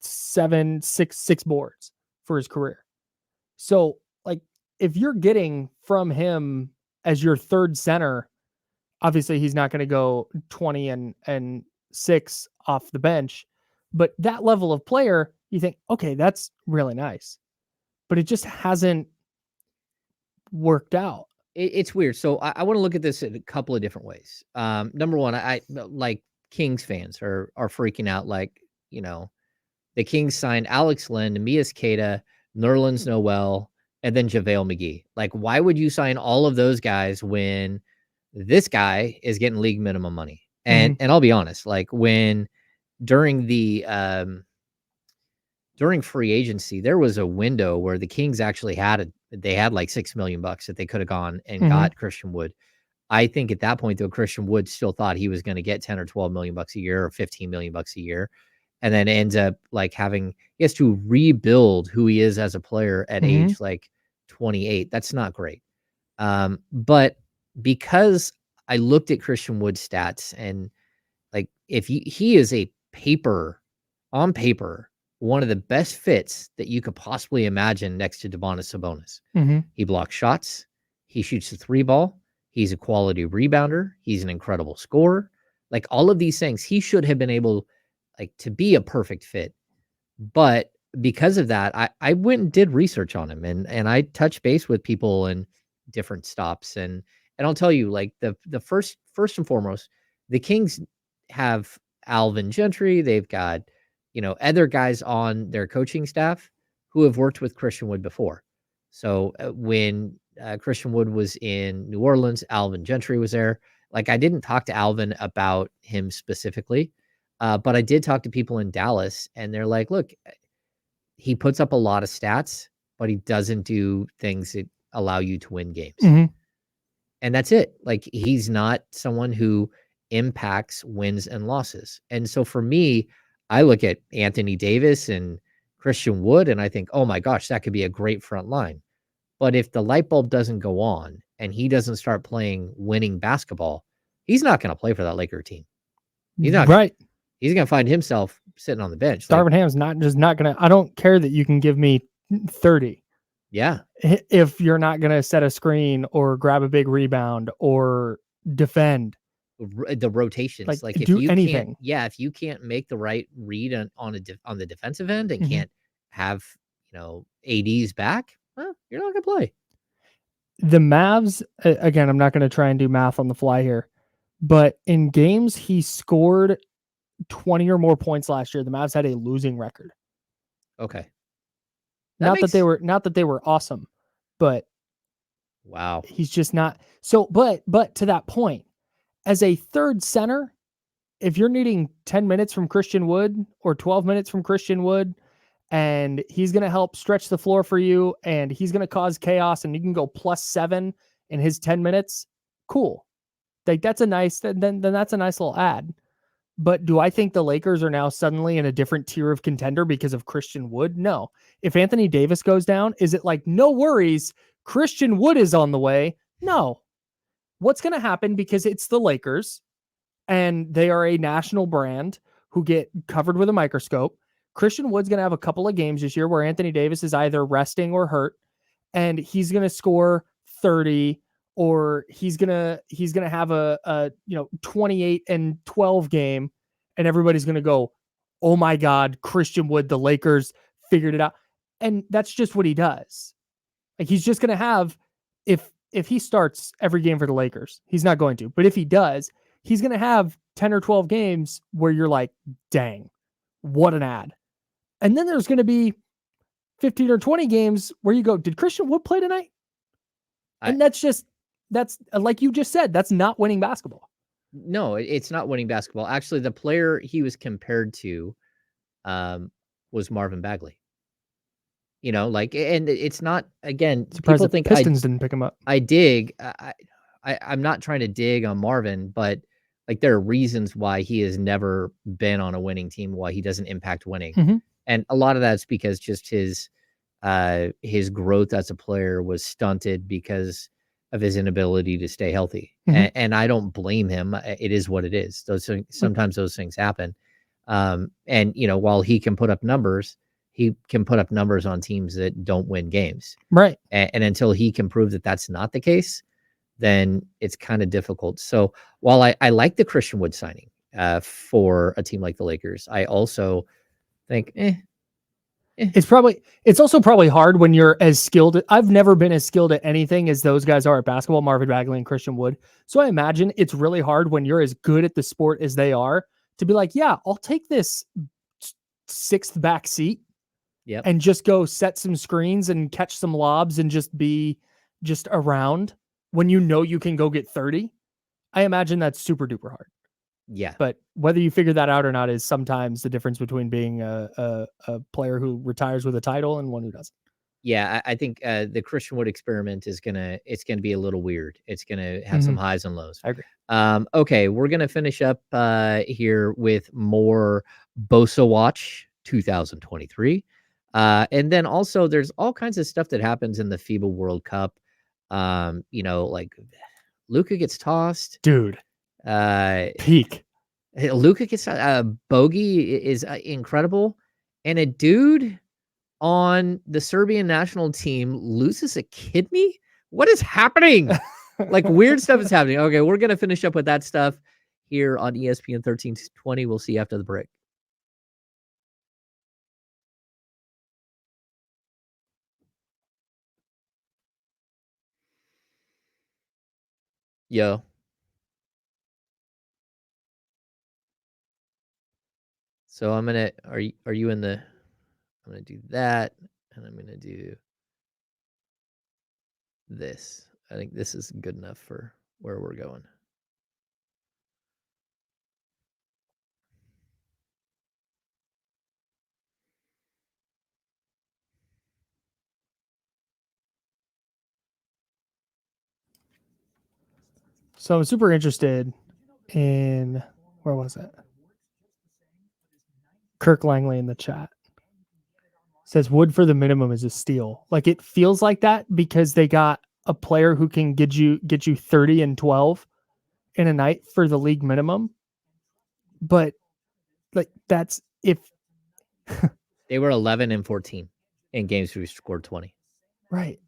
6 boards for his career. So like if you're getting from him as your third center, obviously he's not going to go 20 and 6 off the bench, but that level of player, you think, okay, that's really nice, but it just hasn't worked out. It's weird. So I want to look at this in a couple of different ways. Number one, I like Kings fans are freaking out. Like, the Kings signed Alex Len, Mias Queta, Nerlens Noel, and then JaVale McGee. Like, why would you sign all of those guys when this guy is getting league minimum money? And I'll be honest, like when during the during free agency, there was a window where the Kings actually had like $6 million that they could have gone and got Christian Wood. I think at that point, though, Christian Wood still thought he was going to get 10 or 12 million bucks a year or 15 million bucks a year. And then ends up like he has to rebuild who he is as a player at age like 28. That's not great. But because I looked at Christian Wood's stats, and like if he is on paper, one of the best fits that you could possibly imagine next to Domantas Sabonis. He blocks shots. He shoots the 3 ball. He's a quality rebounder. He's an incredible scorer. Like all of these things, he should have been able like to be a perfect fit. But because of that, I went and did research on him, and I touched base with people in different stops. And I'll tell you, like the first and foremost, the Kings have Alvin Gentry. They've got, other guys on their coaching staff who have worked with Christian Wood before. So when Christian Wood was in New Orleans, Alvin Gentry was there. Like I didn't talk to Alvin about him specifically, but I did talk to people in Dallas, and they're like, look, he puts up a lot of stats, but he doesn't do things that allow you to win games. And that's it. Like he's not someone who impacts wins and losses. And so for me, I look at Anthony Davis and Christian Wood, and I think, oh my gosh, that could be a great front line. But if the light bulb doesn't go on and he doesn't start playing winning basketball, he's not going to play for that Laker team. He's not right. He's going to find himself sitting on the bench. Darvin Ham's not going to, I don't care that you can give me 30. Yeah. If you're not going to set a screen or grab a big rebound or defend. The rotations, like if do you anything. If you can't make the right read on the defensive end and can't have, AD's back, well, you're not going to play. The Mavs, again, I'm not going to try and do math on the fly here, but in games he scored 20 or more points last year, the Mavs had a losing record. Okay. Not that they were awesome, but wow, he's just not. So, but to that point, as a third center, if you're needing 10 minutes from Christian Wood or 12 minutes from Christian Wood, and he's going to help stretch the floor for you, and he's going to cause chaos, and you can go +7 in his 10 minutes, cool. Like that's a nice, then that's a nice little ad. But do I think the Lakers are now suddenly in a different tier of contender because of Christian Wood? No. If Anthony Davis goes down, is it like, no worries, Christian Wood is on the way? No. What's going to happen, because it's the Lakers, and they are a national brand who get covered with a microscope. Christian Wood's going to have a couple of games this year where Anthony Davis is either resting or hurt, and he's going to score 30, or he's going to have a 28 and 12 game, and everybody's going to go, "Oh my God, Christian Wood, the Lakers figured it out." And that's just what he does. Like, he's just going to have, if he starts every game for the Lakers, he's not going to, but if he does, he's going to have 10 or 12 games where you're like, dang, what an ad. And then there's going to be 15 or 20 games where you go, did Christian Wood play tonight? And that's like you just said, that's not winning basketball. No, it's not winning basketball. Actually, the player he was compared to was Marvin Bagley. And it's not, again, Surprised people the think Pistons didn't pick him up. I dig. I'm not trying to dig on Marvin, but like, there are reasons why he has never been on a winning team, why he doesn't impact winning. Mm-hmm. And a lot of that's because just his growth as a player was stunted because of his inability to stay healthy. Mm-hmm. And I don't blame him. It is what it is. Sometimes those things happen. And while he can put up numbers, he can put up numbers on teams that don't win games. Right. And until he can prove that that's not the case, then it's kind of difficult. So while I like the Christian Wood signing for a team like the Lakers, I also think, It's also probably hard when you're as skilled. I've never been as skilled at anything as those guys are at basketball, Marvin Bagley and Christian Wood. So I imagine it's really hard when you're as good at the sport as they are to be like, yeah, I'll take this sixth back seat and just go set some screens and catch some lobs and just be just around when you can go get 30. I imagine that's super duper hard. Yeah. But whether you figure that out or not is sometimes the difference between being a player who retires with a title and one who doesn't. Yeah, I think the Christian Wood experiment it's gonna be a little weird. It's gonna have some highs and lows. I agree. Okay, we're gonna finish up here with more Bosa Watch 2023. And then also there's all kinds of stuff that happens in the FIBA World Cup. Like Luka gets tossed. Dude. Peak. Luka gets Bogey is incredible, and a dude on the Serbian national team loses a kidney. What is happening? Like, weird stuff is happening. Okay, we're gonna finish up with that stuff here on ESPN 1320. We'll see you after the break. Yo. So I'm gonna, are you in the, I'm gonna do that, and I'm gonna do this. I think this is good enough for where we're going. So I'm super interested in, where was it? Kirk Langley in the chat says Wood for the minimum is a steal. Like, it feels like that because they got a player who can get you 30 and 12 in a night for the league minimum. But like, that's if they were 11 and 14 in games where we scored 20. Right.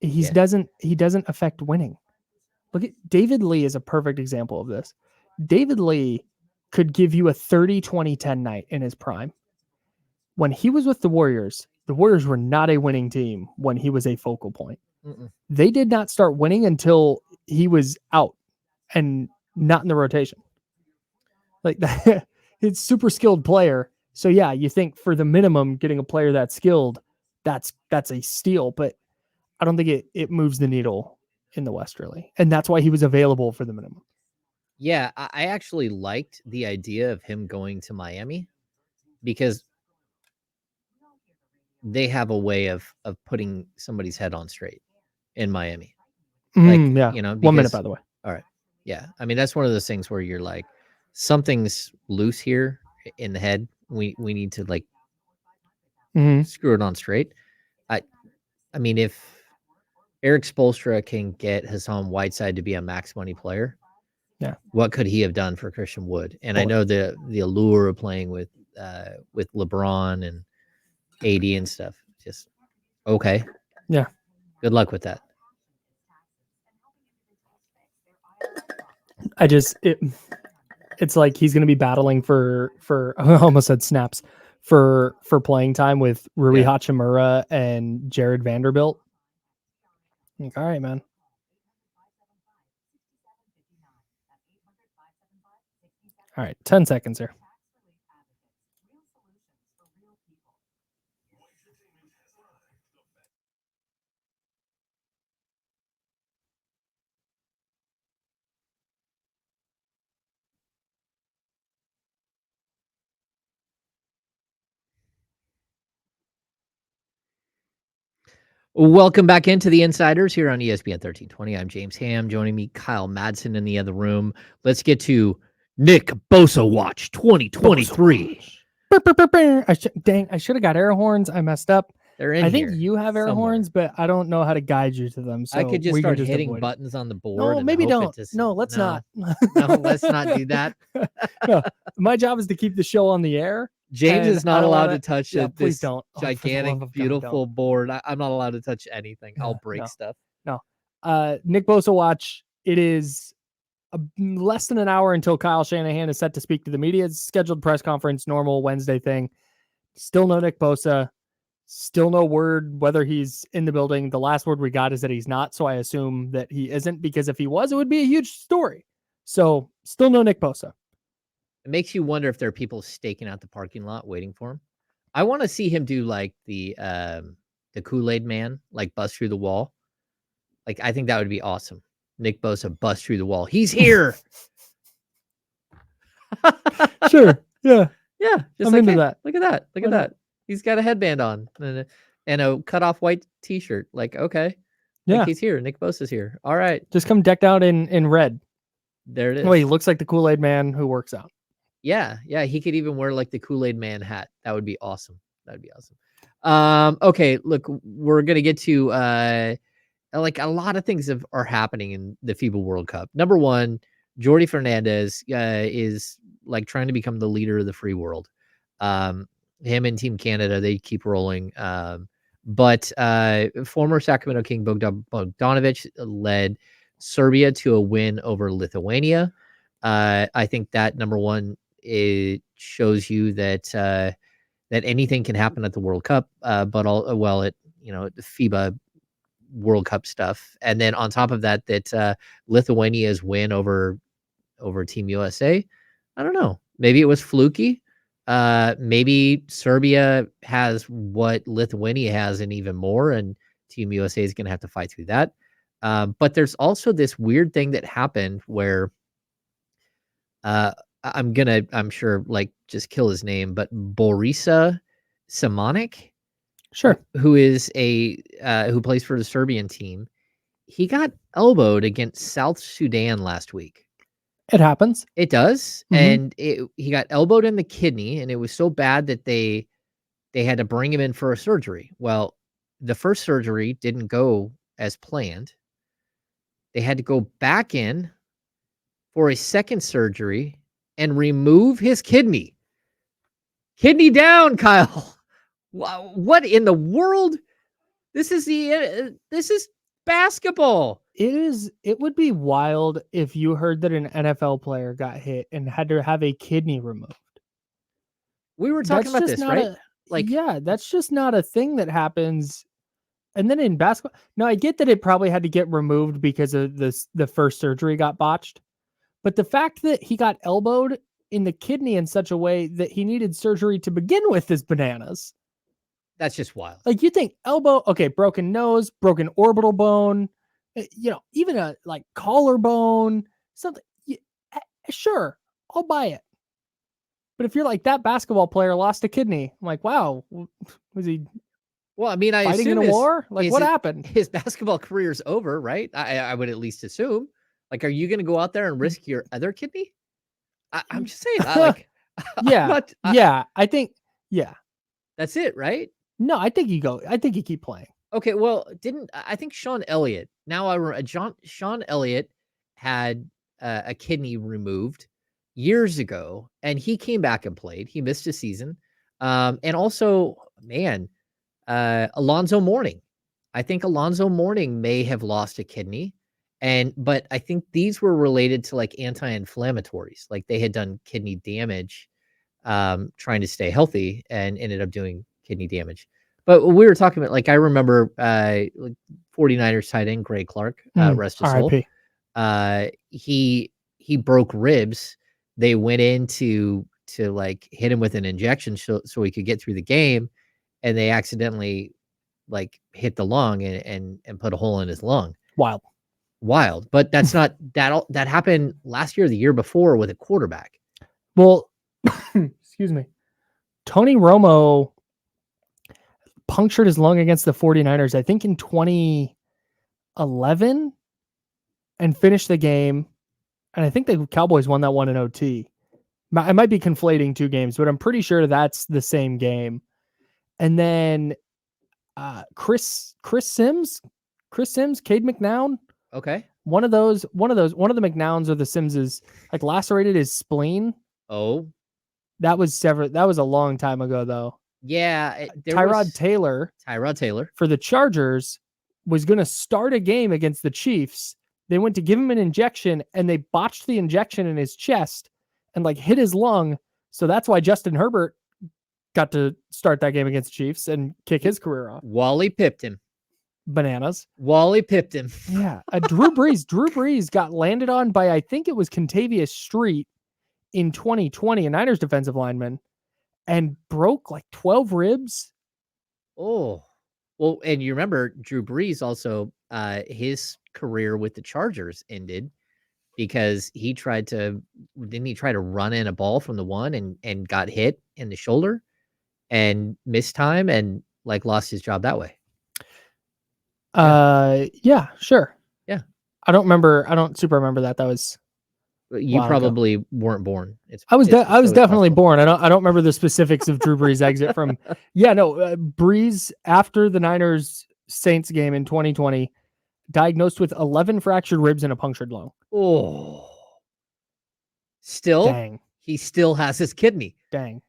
He doesn't affect winning. Look at David Lee is a perfect example of this. David Lee could give you a 30-20-10 night in his prime. When he was with the Warriors were not a winning team when he was a focal point. They did not start winning until he was out and not in the rotation. Like that, it's super skilled player. So yeah, you think for the minimum, getting a player that skilled, that's a steal, but I don't think it moves the needle in the West really. And that's why he was available for the minimum. Yeah, I actually liked the idea of him going to Miami because they have a way of putting somebody's head on straight in Miami. Yeah. Because, 1 minute, by the way. All right. Yeah. I mean, that's one of those things where you're like, something's loose here in the head. We need to like screw it on straight. I mean, if Eric Spoelstra can get Hassan Whiteside to be a max money player, Yeah. What could he have done for Christian Wood? And I Totally. know the allure of playing with LeBron and AD and stuff. Just okay. Yeah. Good luck with that. It's like he's going to be battling for I almost said snaps for playing time with Rui Yeah. Hachimura and Jared Vanderbilt. Like, all right, man. All right, 10 seconds here. Welcome back into the Insiders here on ESPN 1320. I'm James Ham. Joining me, Kyle Madsen in the other room. Let's get to Nick Bosa Watch 2023. Dang, I should have got air horns. I messed up. They're in I think here you have air somewhere. horns, but I don't know how to guide you to them. So I could just we start can hitting avoid it. buttons on the board. No, and maybe hope don't. It just, No, let's not. No, let's not do that. No, my job is to keep the show on the air. James And is I not don't allowed wanna- to touch Yeah, please this don't. Oh, for the love gigantic, of God, beautiful don't. board. I'm not allowed to touch anything. I'll Yeah, break no. stuff. Nick Bosa Watch. It is less than an hour until Kyle Shanahan is set to speak to the media. It's scheduled press conference, normal Wednesday thing. Still no Nick Bosa. Still no word whether he's in the building. The last word we got is that he's not. So I assume that he isn't, because if he was, it would be a huge story. So still no Nick Bosa. It makes you wonder if there are people staking out the parking lot waiting for him. I want to see him do like the Kool-Aid man, like bust through the wall. Like, I think that would be awesome. Nick Bosa bust through the wall. He's here. Sure. Yeah. Yeah. Just I'm like, into hey, that. look at that. Look Why at not? that. He's got a headband on and a cut off white t-shirt. Like, okay. Yeah. Like, he's here. Nick Bosa's here. All right. Just come decked out in red. There it is. Wait, he looks like the Kool-Aid man who works out. Yeah. Yeah. He could even wear like the Kool-Aid man hat. That would be awesome. That'd be awesome. Okay. Look, we're going to get to, like a lot of things are happening in the FIBA World Cup. Number one, Jordi Fernandez is like trying to become the leader of the free world. Him and Team Canada, they keep rolling. But former Sacramento King Bogdanovic led Serbia to a win over Lithuania. I think that, number one, it shows you that that anything can happen at the World Cup, but the FIBA World Cup stuff. And then on top of that, Lithuania's win over Team USA, I don't know. Maybe it was fluky. Maybe Serbia has what Lithuania has and even more, and Team USA is going to have to fight through that. But there's also this weird thing that happened where I'm sure, like, just kill his name, but Borisa Simonic, Sure. who is who plays for the Serbian team, he got elbowed against South Sudan last week. It happens. It does. Mhm. And he got elbowed in the kidney, and it was so bad that they had to bring him in for a surgery. Well, the first surgery didn't go as planned. They had to go back in for a second surgery and remove his kidney. Kidney down, Kyle. What in the world? This is basketball. It would be wild if you heard that an NFL player got hit and had to have a kidney removed. We were talking about this, right? Yeah, that's just not a thing that happens. And then in basketball, now I get that it probably had to get removed because of the first surgery got botched. But the fact that he got elbowed in the kidney in such a way that he needed surgery to begin with is bananas. That's just wild. Like, you think elbow, okay, broken nose, broken orbital bone, even a like collarbone, something. Sure, I'll buy it. But if you're like, that basketball player lost a kidney, I'm like, wow, was he Well, I mean, I fighting in assume a war? Like, what happened? His basketball career's over, right? I would at least assume. Like, are you going to go out there and risk your other kidney? I'm just saying. Yeah, I think, yeah. That's it, right? No, I think you go. I think you keep playing. Okay, well, I think Sean Elliott? Now Sean Elliott had a kidney removed years ago, and he came back and played. He missed a season. And also, man, Alonzo Mourning. I think Alonzo Mourning may have lost a kidney. But I think these were related to like anti-inflammatories. Like they had done kidney damage, trying to stay healthy and ended up doing kidney damage. But we were talking about, like, I remember like 49ers tight end Gray Clark, rest his soul. R.I.P. He broke ribs. They went in to like hit him with an injection so he could get through the game, and they accidentally like hit the lung and put a hole in his lung. Wild. But that's not that happened last year or the year before with a quarterback. Well, excuse me. Tony Romo punctured his lung against the 49ers, I think in 2011, and finished the game. And I think the Cowboys won that one in OT. I might be conflating two games, but I'm pretty sure that's the same game. And then Chris Sims, Cade McNown. Okay. One of the McNowns or the Simses like lacerated his spleen. Oh, that was a long time ago though. Yeah. Tyrod Taylor for the Chargers was going to start a game against the Chiefs. They went to give him an injection and they botched the injection in his chest and like hit his lung. So that's why Justin Herbert got to start that game against the Chiefs and kick his career off. Wally pipped him. Bananas. Wally pipped him. Yeah. Drew Brees got landed on by, I think it was Contavious Street in 2020, a Niners defensive lineman, and broke like 12 ribs. Oh, well, and you remember Drew Brees also, his career with the Chargers ended because he tried to run in a ball from the one and got hit in the shoulder and missed time and like lost his job that way. Yeah, sure. Yeah. I don't super remember that. That was you probably weren't born. I was definitely born. I don't remember the specifics of Drew Brees' exit from. Yeah, no, Brees after the Niners Saints game in 2020, diagnosed with 11 fractured ribs and a punctured lung. Oh, still, dang, he still has his kidney. Dang,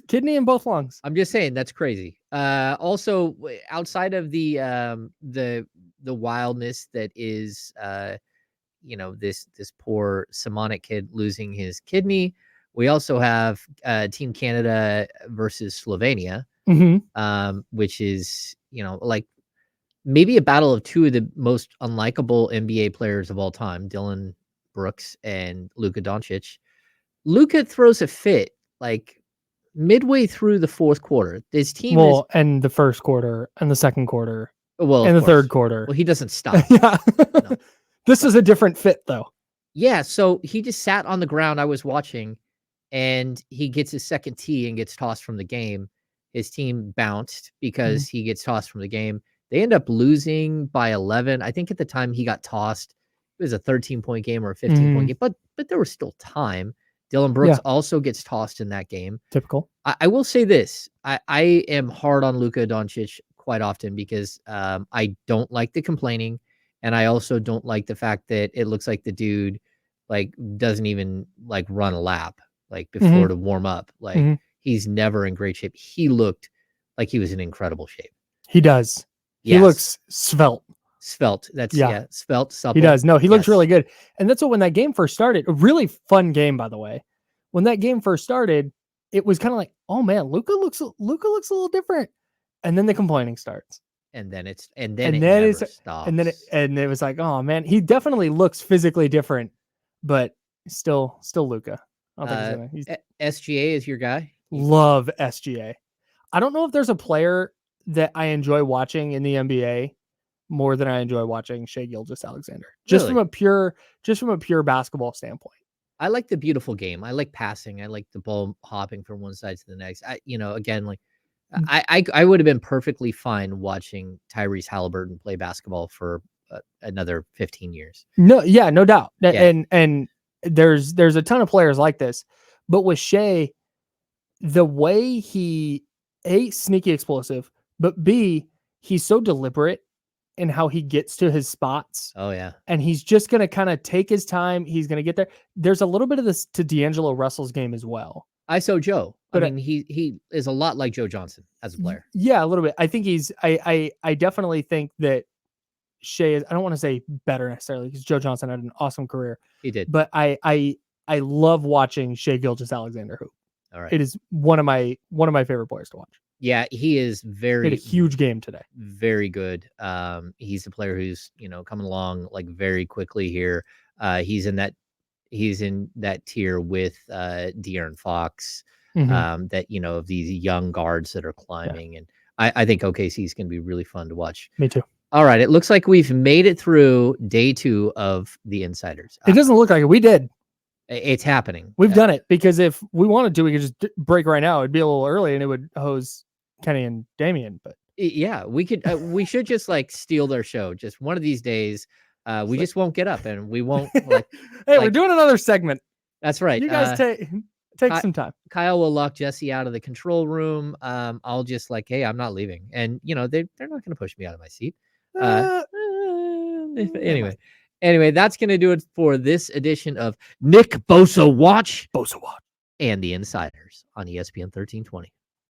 kidney in both lungs. I'm just saying that's crazy. Also, outside of the wildness that is this poor Samoanic kid losing his kidney, we also have Team Canada versus Slovenia, which is like maybe a battle of two of the most unlikable NBA players of all time, Dylan Brooks and Luka Doncic. Luka throws a fit like midway through the fourth quarter. This team and the first quarter and the second quarter. Well, and the third quarter. Well, he doesn't stop. Yeah. No. This is a different fit though. Yeah. So he just sat on the ground. I was watching, and he gets his second tee and gets tossed from the game. His team bounced because he gets tossed from the game. They end up losing by 11. I think at the time he got tossed, it was a 13-point game or a 15-point game, but there was still time. Dylan Brooks also gets tossed in that game. Typical. I will say this. I am hard on Luka Doncic quite often because I don't like the complaining, and I also don't like the fact that it looks like the dude like doesn't even like run a lap like before to warm up. Like he's never in great shape. He looked like he was in incredible shape. He does. Yes. He looks svelte. That's svelte, supple. He does. No, he looks really good. And that's what, when that game first started, a really fun game, by the way. When that game first started, it was kind of like, oh man, Luka looks a little different. And then the complaining starts. And then it never stops. And it was like, oh man, he definitely looks physically different, but still Luka. I don't think SGA is your guy. Love SGA. I don't know if there's a player that I enjoy watching in the NBA more than I enjoy watching Shai Gilgeous-Alexander. Just from a pure basketball standpoint. I like the beautiful game. I like passing. I like the ball hopping from one side to the next. I would have been perfectly fine watching Tyrese Halliburton play basketball for another 15 years. No doubt. Yeah. And there's a ton of players like this, but with Shai, the way he A, sneaky explosive, but B, he's so deliberate in how he gets to his spots. Oh yeah. And he's just going to kind of take his time. He's going to get there. There's a little bit of this to D'Angelo Russell's game as well. ISO Joe. But I mean, he is a lot like Joe Johnson as a player. Yeah, a little bit. I think I definitely think that Shea is, I don't want to say better necessarily because Joe Johnson had an awesome career. He did. But I love watching Shea Gilgeous-Alexander hoop. All right. It is one of my favorite players to watch. Yeah, he is He very had a huge game today. very good. He's a player who's, coming along like very quickly here. He's in that tier with De'Aaron Fox, that, of these young guards that are climbing. And I think OKC is going to be really fun to watch. Me too. All right. It looks like we've made it through day 2 of the Insiders. It doesn't look like it. We did. It's happening. We've done it because if we wanted to, we could just break right now. It'd be a little early and it would hose Kenny and Damian. But yeah, we could, we should just like steal their show. Just one of these days, we just won't get up and we won't like, hey, we're doing another segment. That's right. You guys take some time. Kyle will lock Jesse out of the control room. I'll just like, hey, I'm not leaving. And they're not going to push me out of my seat. Anyway, that's going to do it for this edition of Nick Bosa Watch Bosa Watch and the Insiders on ESPN 1320.